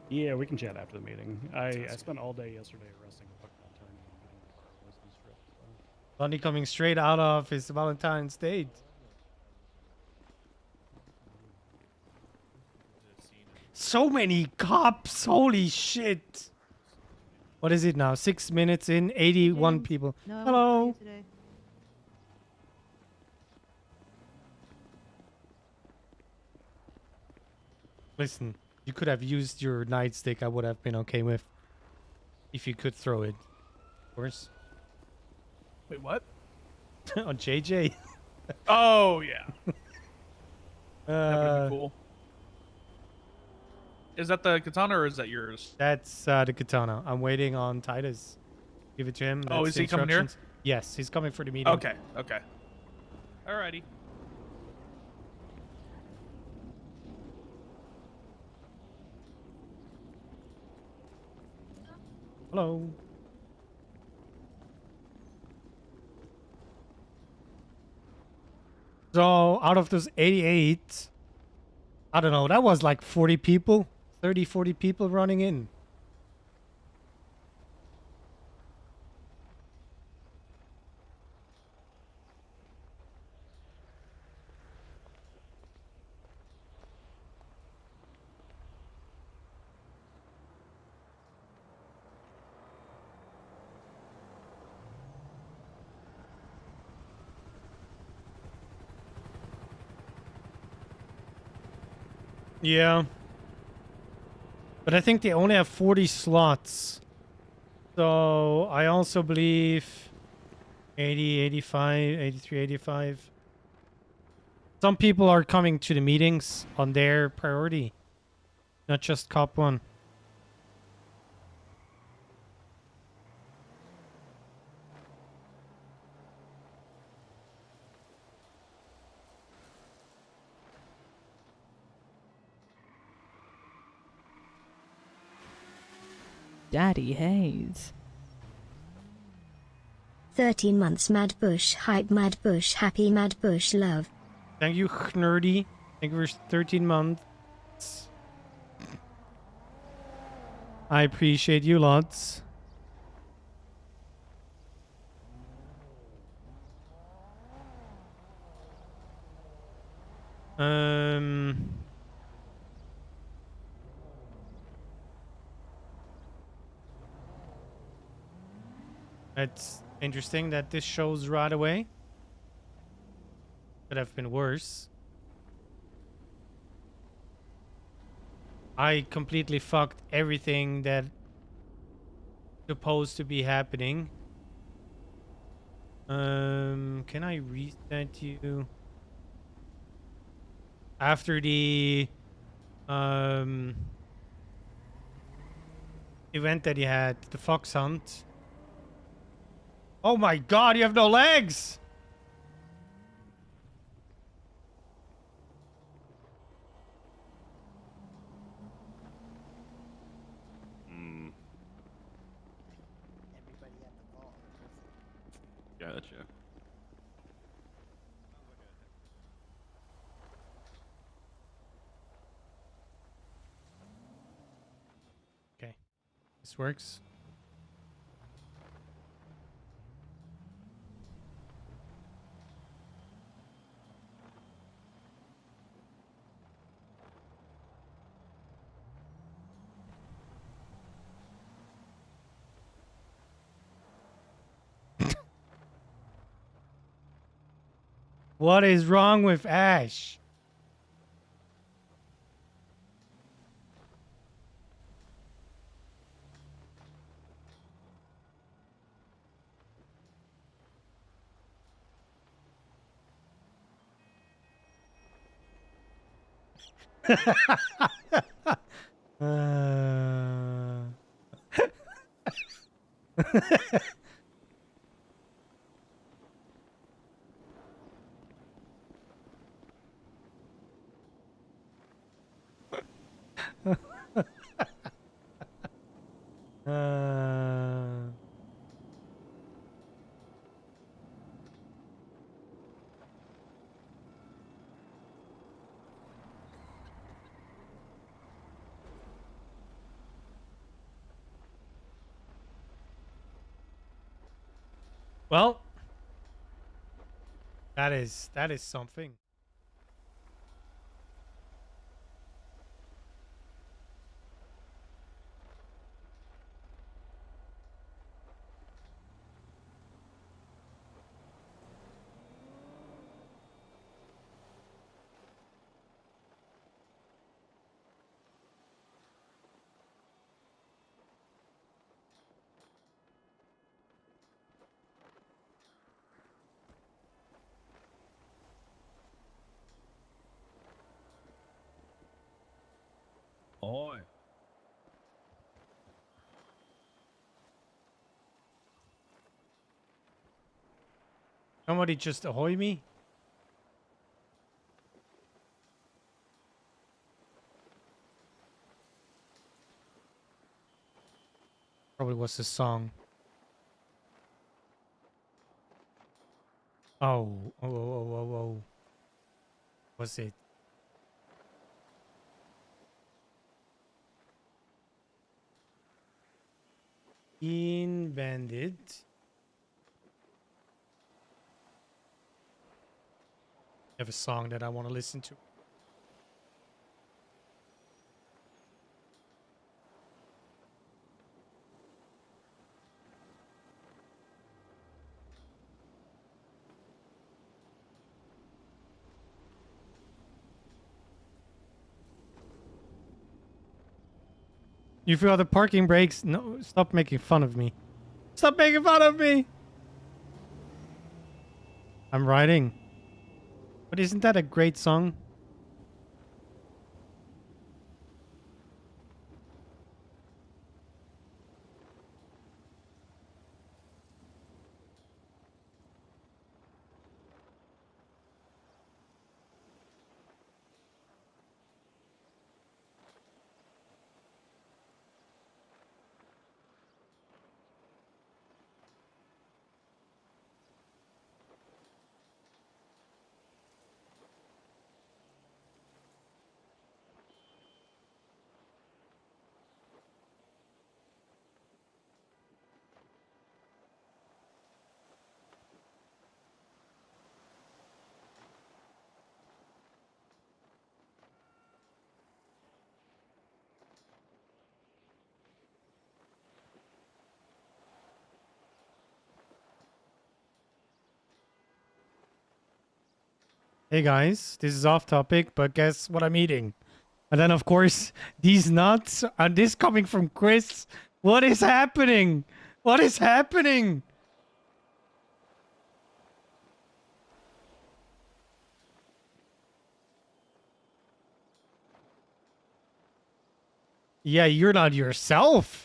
Yeah, we can chat after the meeting. I spent all day yesterday arresting a fucking attorney and doing the car license trip. So. Lonnie coming straight out of his Valentine's date. So many cops. Holy shit. What is it now? 6 minutes in, 81 people. No, I won't Hello. call you today. Listen, you could have used your nightstick. I would have been okay with. If you could throw it. Of course. Wait, what? On JJ. Oh, yeah. That would be Uh, cool. Is that the katana or is that yours? That's the katana. I'm waiting on Titus. Give it to him. Oh, That's is he coming here? instructions. Yes, he's coming for the meeting. Okay, okay. Alrighty. Hello. So out of those 88, I don't know, that was like 40 people, 30, 40 people running in. Yeah. But I think they only have 40 slots. So I also believe 80, 85, 83, 85. Some people are coming to the meetings on their priority. Not just Cop 1. Daddy Haze. 13 months Mad Bush, hype Mad Bush, happy Mad Bush, love. Thank you, Nerdy. Thank you for 13 months. I appreciate you lots. It's interesting that this shows right away. Could have been worse. I completely fucked everything that supposed to be happening. Can I reset you? After the event that he had, the fox hunt. Oh my god, you have no legs! Gotcha. Okay. This works. What is wrong with Ash? Well, that is something. Oi. Somebody just ahoy me? Probably was the song. Oh. Was it? In Bandit. I have a song that I want to listen to. You feel the parking brakes? No, stop making fun of me. Stop making fun of me! I'm riding. But isn't that a great song? Hey guys, this is off topic, but guess what I'm eating? And then, of course, these nuts. And this coming from Chris. What is happening? What is happening? Yeah, you're not yourself.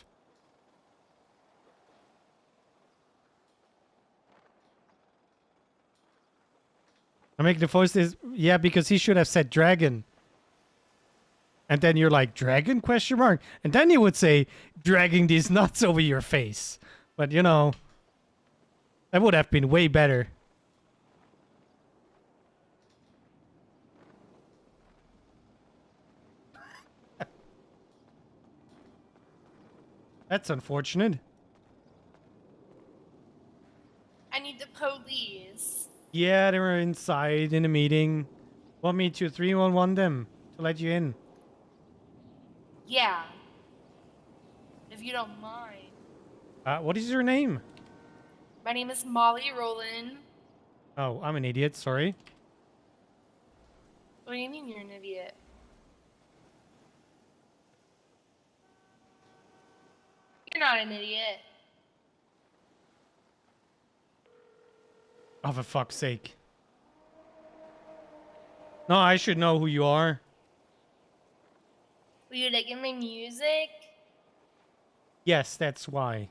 I make the voice is yeah, because he should have said dragon. And then you're like, dragon question mark? And then you would say, dragging these nuts over your face. But you know. That would have been way better. That's unfortunate. I need the police. Yeah, they were inside in a meeting. Want me to 311 them to let you in? Yeah. If you don't mind. What is your name? My name is Molly Rowland. Oh, I'm an idiot. Sorry. What do you mean you're an idiot? You're not an idiot. Oh, for fuck's sake. No, I should know who you are. Will you like my music? Yes, that's why.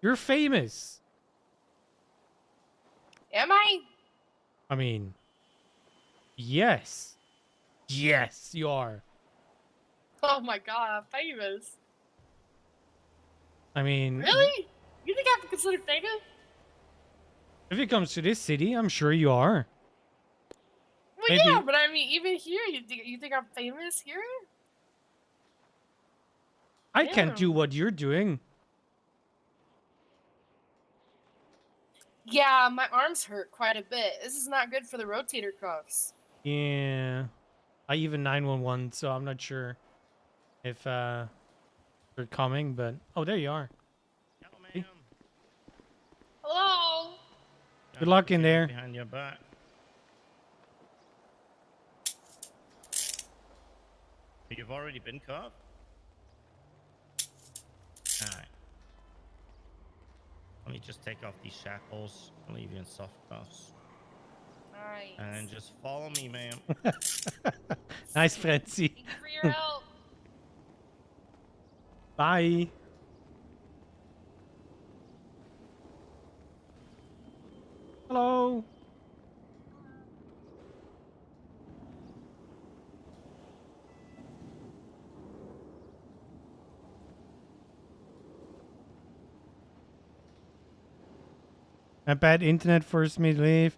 You're famous. Am I? I mean, yes. Yes, you are. Oh my god, I'm famous. I mean, Really? You think I'm considered famous? if it comes to this city, I'm sure you are. Well, Maybe- yeah, but I mean, even here, you think I'm famous here? I can't do Damn. what you're doing. Yeah, my arms hurt quite a bit. This is not good for the rotator cuffs. Yeah. I even 911, so I'm not sure if they're coming, but oh, there you are. Hello? Good luck in there. Behind your back. You've already been caught? Alright. Let me just take off these shackles and leave you in soft cuffs. Alright. And just follow me, ma'am. Nice, Francie. Thank you for your help. Bye. Hello. A bad internet forced me to leave.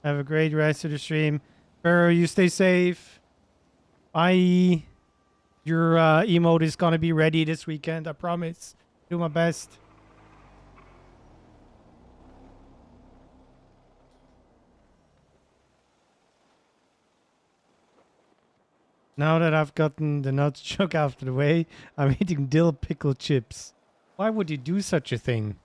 Have a great rest of the stream. Barrow, you stay safe. Bye. Your emote is gonna be ready this weekend, I promise. Do my best. Now that I've gotten the nuts joke out of the way, I'm eating dill pickle chips. Why would you do such a thing?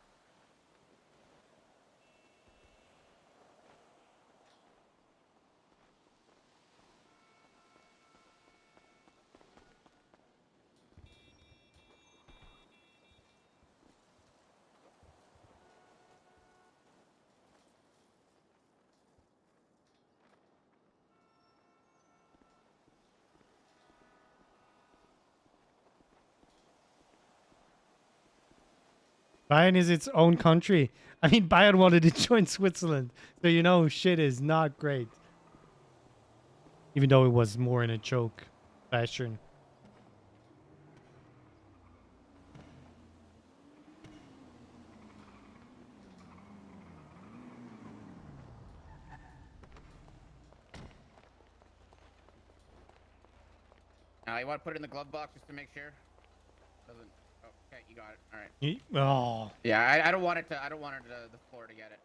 Bayern is its own country. I mean, Bayern wanted to join Switzerland, so you know shit is not great. Even though it was more in a joke fashion. You want to put it in the glove box just to make sure? Doesn't. Oh, okay, you got it. All right. Oh. Yeah, I don't want it to. I don't want it to the floor to get it.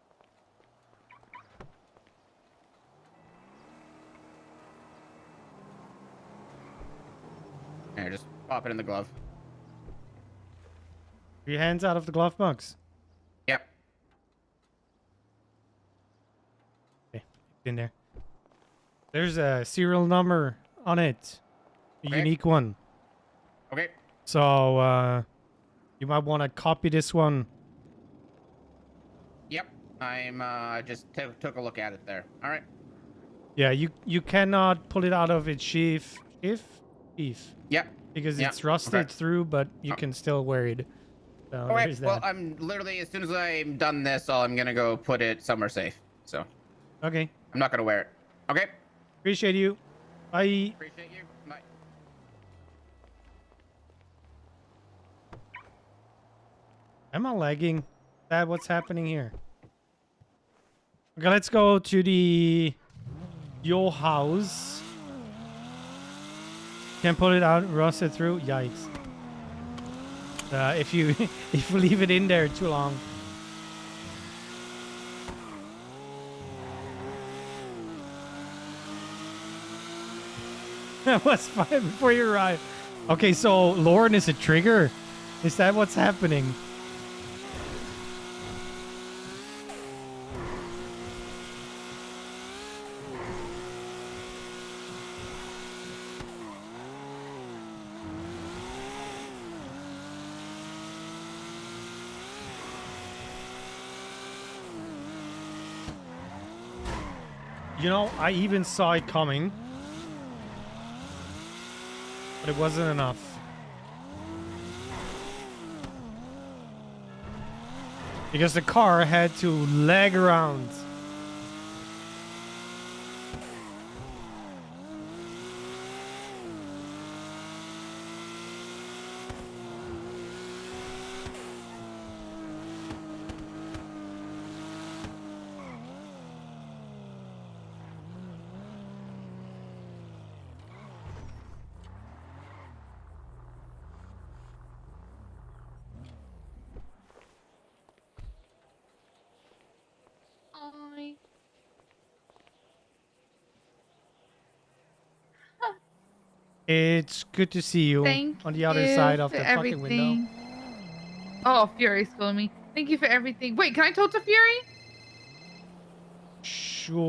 Here, just pop it in the glove. Your hands out of the glove box. Yep. Okay, in there. There's a serial number on it. A Okay. unique one. Okay. So, you might want to copy this one. Yep. I'm just took a look at it there. All right. Yeah, you cannot pull it out of its sheath. Sheath. Yep. Because Yep. it's rusted Okay. through, but you can still wear it. So Okay. there's that. Well, I'm literally as soon as I'm done this, I'm gonna go put it somewhere safe. So. Okay. I'm not gonna wear it. Okay. Appreciate you. Bye. Appreciate you. Bye. Am I lagging? Dad, what's happening here? Okay, let's go to your house. Can't pull it out, rust it through. Yikes. If you if you leave it in there too long. That was fine before you arrived. Okay, so Lauren is a trigger. Is that what's happening? You know, I even saw it coming. But it wasn't enough. Because the car had to lag around. Hi. It's good to see you Thank on the you other side of for the fucking window. everything. Oh, Fury's calling me. Thank you for everything. Wait, can I talk to Fury? Sure.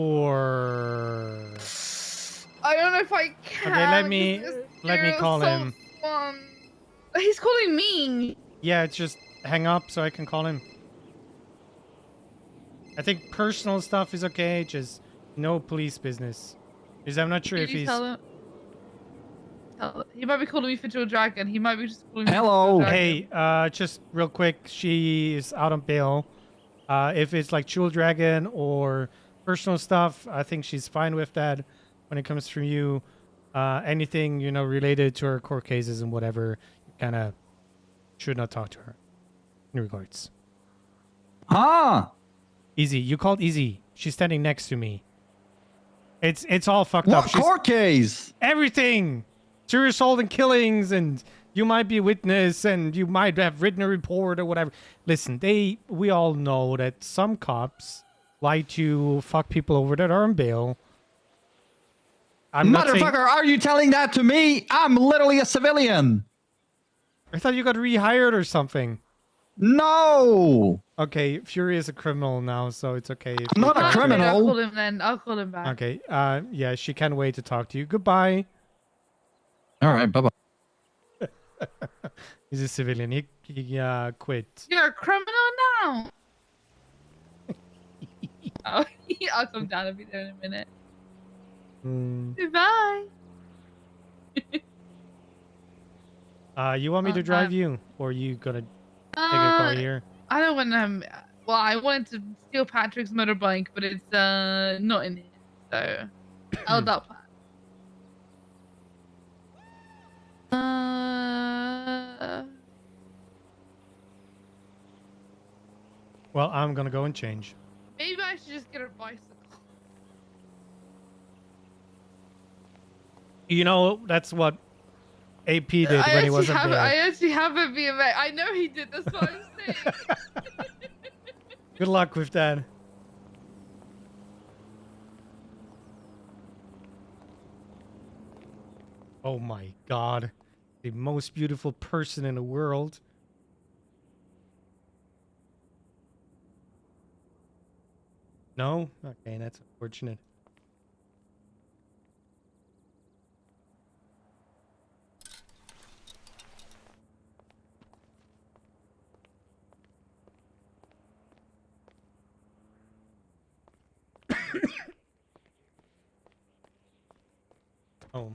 I don't know if I can. Okay, let 'cause me this call serial him. assault He's calling me. Yeah, just hang up so I can call him. I think personal stuff is okay, just no police business. Because I'm not sure Can if you he's... tell him? He might be calling me for Joe Dragon. He might be just calling me for Joe Dragon. Hey, just real quick, she is out on bail. If it's like Jewel Dragon or personal stuff, I think she's fine with that. When it comes from you, anything, you know, related to her court cases and whatever, you kind of should not talk to her. In regards. Izzy, you called Izzy. She's standing next to me. It's all fucked up. What court case? Everything. Serious assault and killings, and you might be a witness, and you might have written a report or whatever. Listen, we all know that some cops like to fuck people over that are on bail. I'm not saying... Motherfucker, are you telling that to me? I'm literally a civilian. I thought you got rehired or something. No. Okay, Fury is a criminal now, so it's okay. If I'm not a criminal. I'll call him then. I'll call him back. Okay, yeah, she can't wait to talk to you. Goodbye. All right, bye-bye. He's a civilian. He quit. You're a criminal now. Oh, I'll come down and be there in a minute. Goodbye. You want me to drive you, or you gonna take a car here? I don't want well, I wanted to steal Patrick's motorbike, but it's not in here, so I'll that plan. Well, I'm gonna go and change. Maybe I should just get a bicycle. You know, that's what AP did when he wasn't there. I actually have a BMX. I know he did. That's what I'm saying. Good luck with that. Oh my god. The most beautiful person in the world. No? Okay, that's unfortunate. Oh.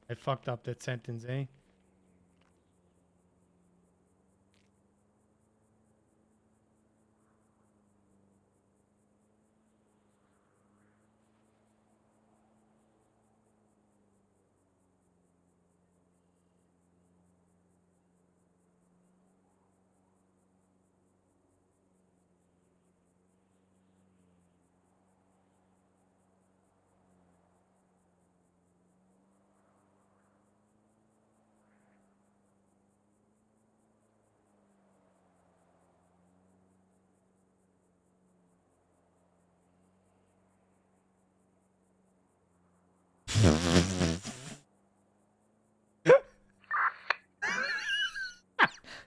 I fucked up that sentence, eh?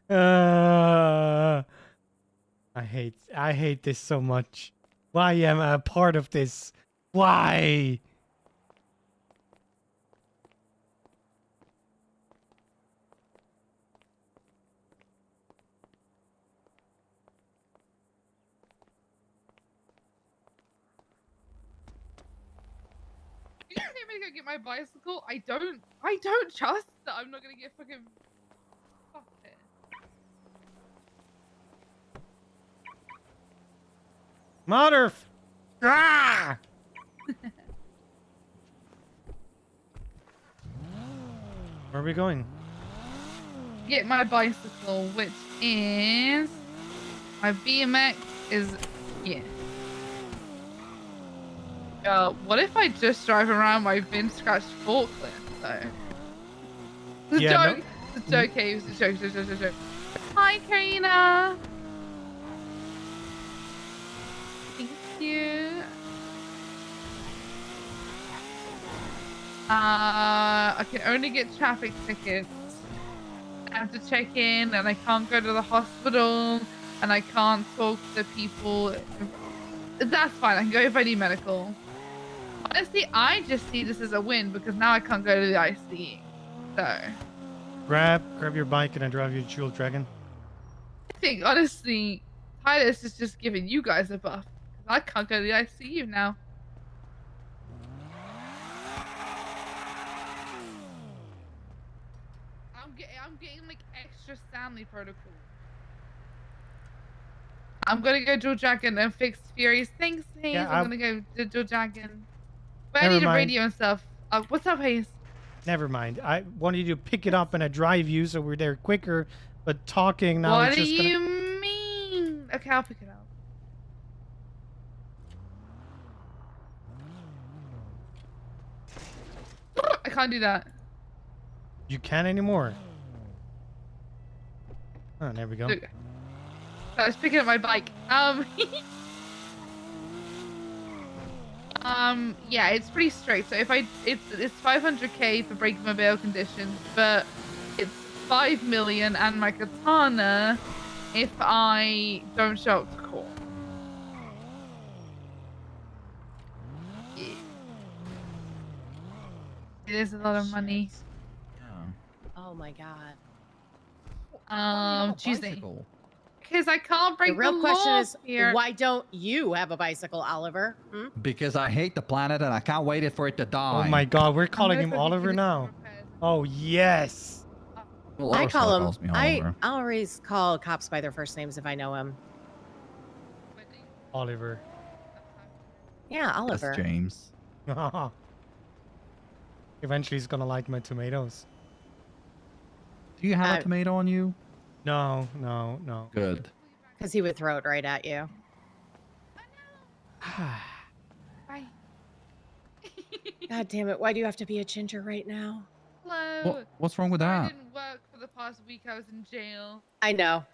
I hate this so much. Why am I a part of this? Why? You think I'm gonna go get my bicycle? I don't trust that I'm not gonna get fucking. Fuck it. Mother. Ah! Where are we going? Get my bicycle, which is my BMX is yeah. What if I just drive around my VIN scratched forklift though? It's a Yeah, joke. It's a joke, Haze. It's a joke. Hi, Karina. Thank you. I can only get traffic tickets. I have to check in, and I can't go to the hospital, and I can't talk to people. That's fine. I can go if I need medical. Honestly, I just see this as a win because now I can't go to the ICU. So. Grab your bike and I drive you to Jewel Dragon. I think honestly, Titus is just giving you guys a buff. I can't go to the ICU now. I'm getting like extra Stanley protocol. I'm gonna go Jewel Dragon and fix Furies. Thanks, Haze. Yeah, I'm gonna go to Jewel Dragon. But I Never need a mind. radio and stuff. What's up, Haze? Never mind. I wanted you to pick it up and I drive you so we're there quicker. But talking now What is do just you gonna... mean? Okay, I'll pick it up. I can't do that. You can't anymore. Oh, there we go. Look. I was picking up my bike. Yeah, it's pretty straight. So if it's 500k for breaking my bail conditions, but it's 5 million and my katana if I don't show up to court. Yeah. It is a lot of money. Oh my god. Tuesday. Because I can't break The real the question law is, here. why don't you have a bicycle, Oliver? Hmm? Because I hate the planet and I can't wait for it to die. Oh my god, we're calling him gonna go get Oliver you now. Oh yes. Well, I Ursula call him. calls me I Oliver. always call cops by their first names if I know him. Oliver. Yeah, Oliver. That's James. Eventually he's gonna like my tomatoes. Do you have a tomato on you? No. Good. Because he would throw it right at you. Bye. God damn it! Why do you have to be a ginger right now? Hello. What's wrong with I that? didn't work for the past week. I was in jail. I know.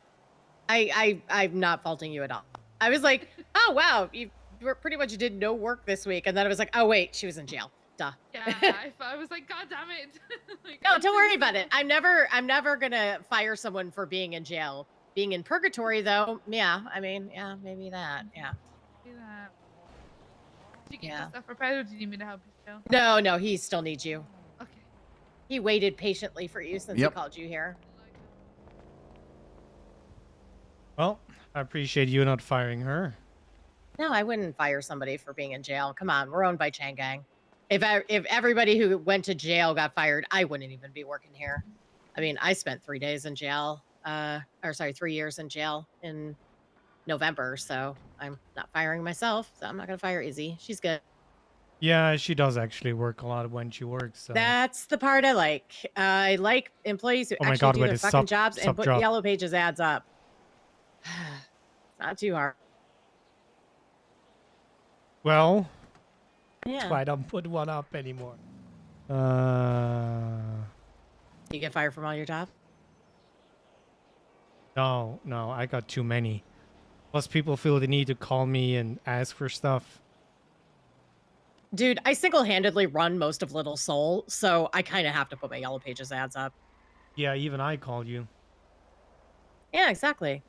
I'm not faulting you at all. I was like, oh wow, you pretty much did no work this week, and then I was like, oh wait, she was in jail. Duh. Yeah, I was like, God damn it. Like, No, don't worry about it. I'm never gonna fire someone for being in jail. Being in purgatory, though, yeah. I mean, yeah, maybe that. Yeah. Do that. Did you get the stuff prepared, or do you need me to help you still? No, he still needs you. Okay. He waited patiently for you since he Yep. called you here. Well, I appreciate you not firing her. No, I wouldn't fire somebody for being in jail. Come on, we're owned by Chang Gang. If everybody who went to jail got fired, I wouldn't even be working here. I mean, I spent 3 days in jail, 3 years in jail in November, so I'm not firing myself. So I'm not gonna fire Izzy. She's good. Yeah, she does actually work a lot when she works. So. That's the part I like. I like employees who Oh my actually God, do wait, their it's fucking sub- jobs and sub put drop. Yellow Pages ads up. It's not too hard. Well, Yeah. so I don't put one up anymore. You get fired from all your jobs? No, I got too many. Plus, people feel the need to call me and ask for stuff. Dude, I single-handedly run most of Little Soul, so I kind of have to put my Yellow Pages ads up. Yeah, even I called you. Yeah, exactly.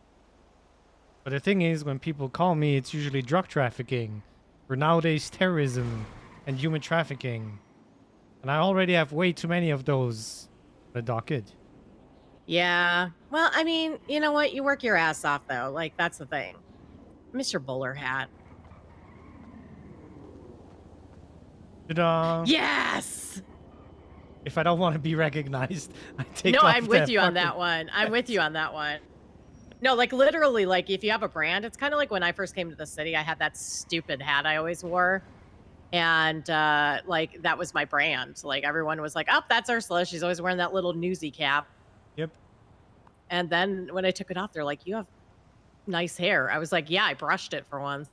But the thing is, when people call me, it's usually drug trafficking, or nowadays terrorism and human trafficking. And I already have way too many of those on the docket. Yeah. Well, I mean, you know what? You work your ass off, though. Like, that's the thing. Miss your bowler hat. Ta-da! Yes! If I don't want to be recognized, I take No, off I'm with that you on fucking- that one. I'm with you on that one. No, like literally, like if you have a brand, it's kind of like when I first came to the city, I had that stupid hat I always wore. And like that was my brand. Like everyone was like, oh, that's Ursula. She's always wearing that little newsy cap. Yep. And then when I took it off, they're like, you have nice hair. I was like, yeah, I brushed it for once.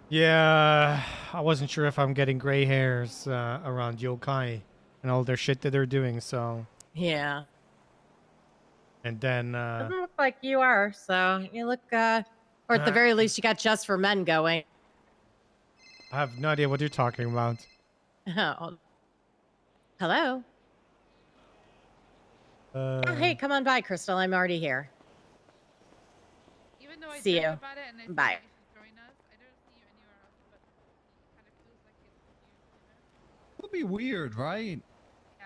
Yeah, I wasn't sure if I'm getting gray hairs around Yokai and all their shit that they're doing, so... Yeah. And then... Doesn't look like you are, so you look, or at the very least, you got Just for Men going. I have no idea what you're talking about. Oh. Hello? Uh, Oh, hey, come on by, Crystal. I'm already here. Even though I See joke you. about it and I Bye. think you should join us, I don't see you anywhere else, but it kind of feels like it's you know? It would be weird, right? Yeah.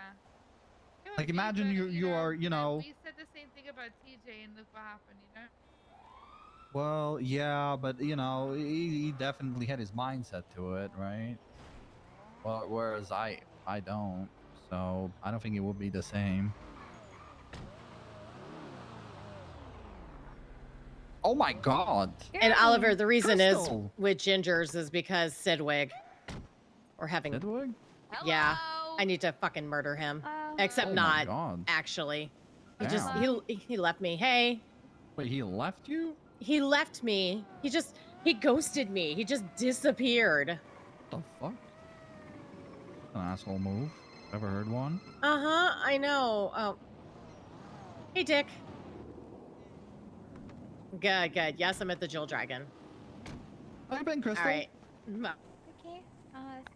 It would Like be, imagine but, you are, you know. We said the same thing about TJ and look what happened, you know? Well, yeah, but you know, he definitely had his mindset to it, right? Well, whereas I don't, so I don't think it would be the same. Oh my God! And Oliver, the reason Crystal! is with gingers is because Sidwig. We're having. Sidwig? Yeah, I need to fucking murder him. Except Oh my not God. actually. He Damn. just he left me. Hey, Wait, he left you? he left me. He ghosted me. He just disappeared. What the fuck? An asshole move. Ever heard one? Uh-huh, I know. Oh. Hey, Dick. Good, good. Yes, I'm at the Jewel Dragon. I've been Crystal. All right. Okay.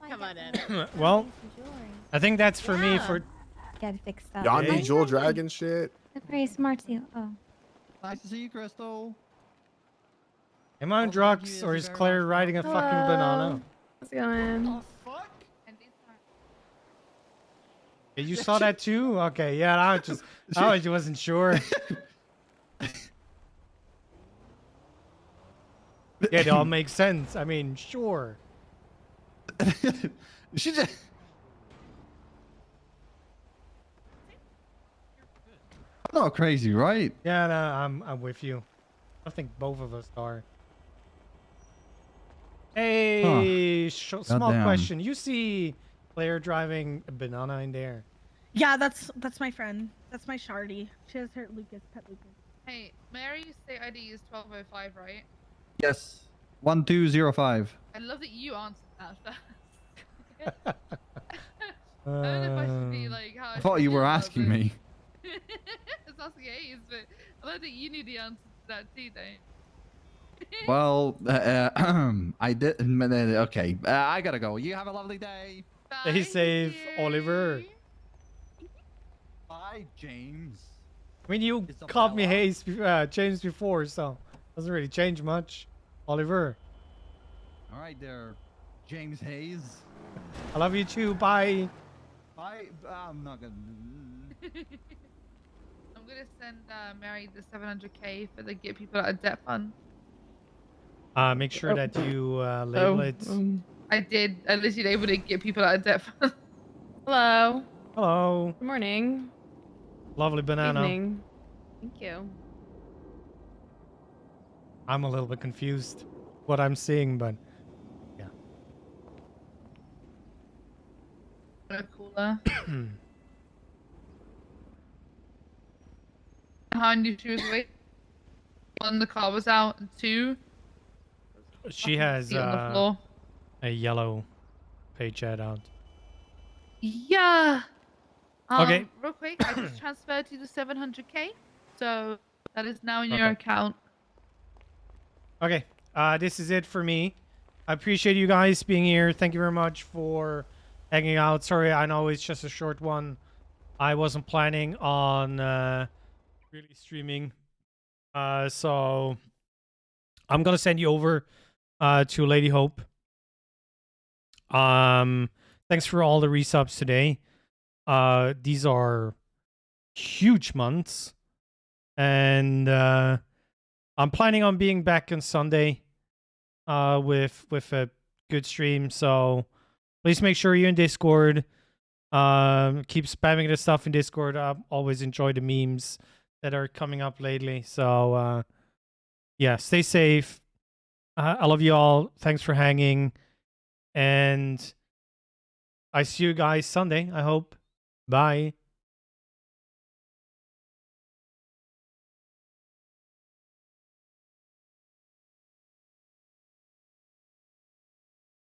Come on in. well, I think that's for me Yeah. for... Gotta fix that. Y'all Hey. need Jewel Dragon shit. That's very smart too. Oh. Nice to see you, Crystal. Am I on drugs or is Claire riding a fucking banana? How's it going? Yeah, you saw that too? Okay, yeah, I just wasn't sure. Yeah, it all makes sense. I mean, sure. She just... Not crazy, right? Yeah, no, I'm with you. I think both of us are. Hey, small Goddamn. question. You see Claire driving a banana in there? Yeah, that's my friend. That's my Shardy. She has her pet Lucas. Hey, Mary, say ID is 1205, right? Yes. 1205. I love that you answered that first. I don't know if I should be like how I thought you were asking me. It's asking Haze, but I don't think you knew the answer to that too, though. Well, I did. Okay, I gotta go. You have a lovely day. Stay safe, Oliver. Bye, James. I mean, you called me Haze, James before, so doesn't really change much. Oliver, All right, there, James Hayes. I love you too. Bye. Bye. I'm not gonna. I'm gonna send Mary the 700k for the Get People Out of Debt fund. Make sure that you label it. I did. I literally able to get people out of debt fund. Hello. Hello. Good morning. Lovely banana. Evening. Thank you. I'm a little bit confused what I'm seeing, but yeah. Cooler. Behind you, she was waiting. One, the car was out, and two, She has seat on the floor. a yellow paycheck out. Yeah. Okay. Real quick, I just transferred you the 700k, so that is now in your Okay. account. Okay, this is it for me. I appreciate you guys being here. Thank you very much for hanging out. Sorry, I know it's just a short one. I wasn't planning on really streaming. So I'm gonna send you over to Lady Hope. Thanks for all the resubs today. These are huge months, and I'm planning on being back on Sunday with a good stream. So please make sure you're in Discord. Keep spamming the stuff in Discord. I always enjoy the memes that are coming up lately. So yeah, stay safe. I love you all. Thanks for hanging. And I see you guys Sunday, I hope. Bye.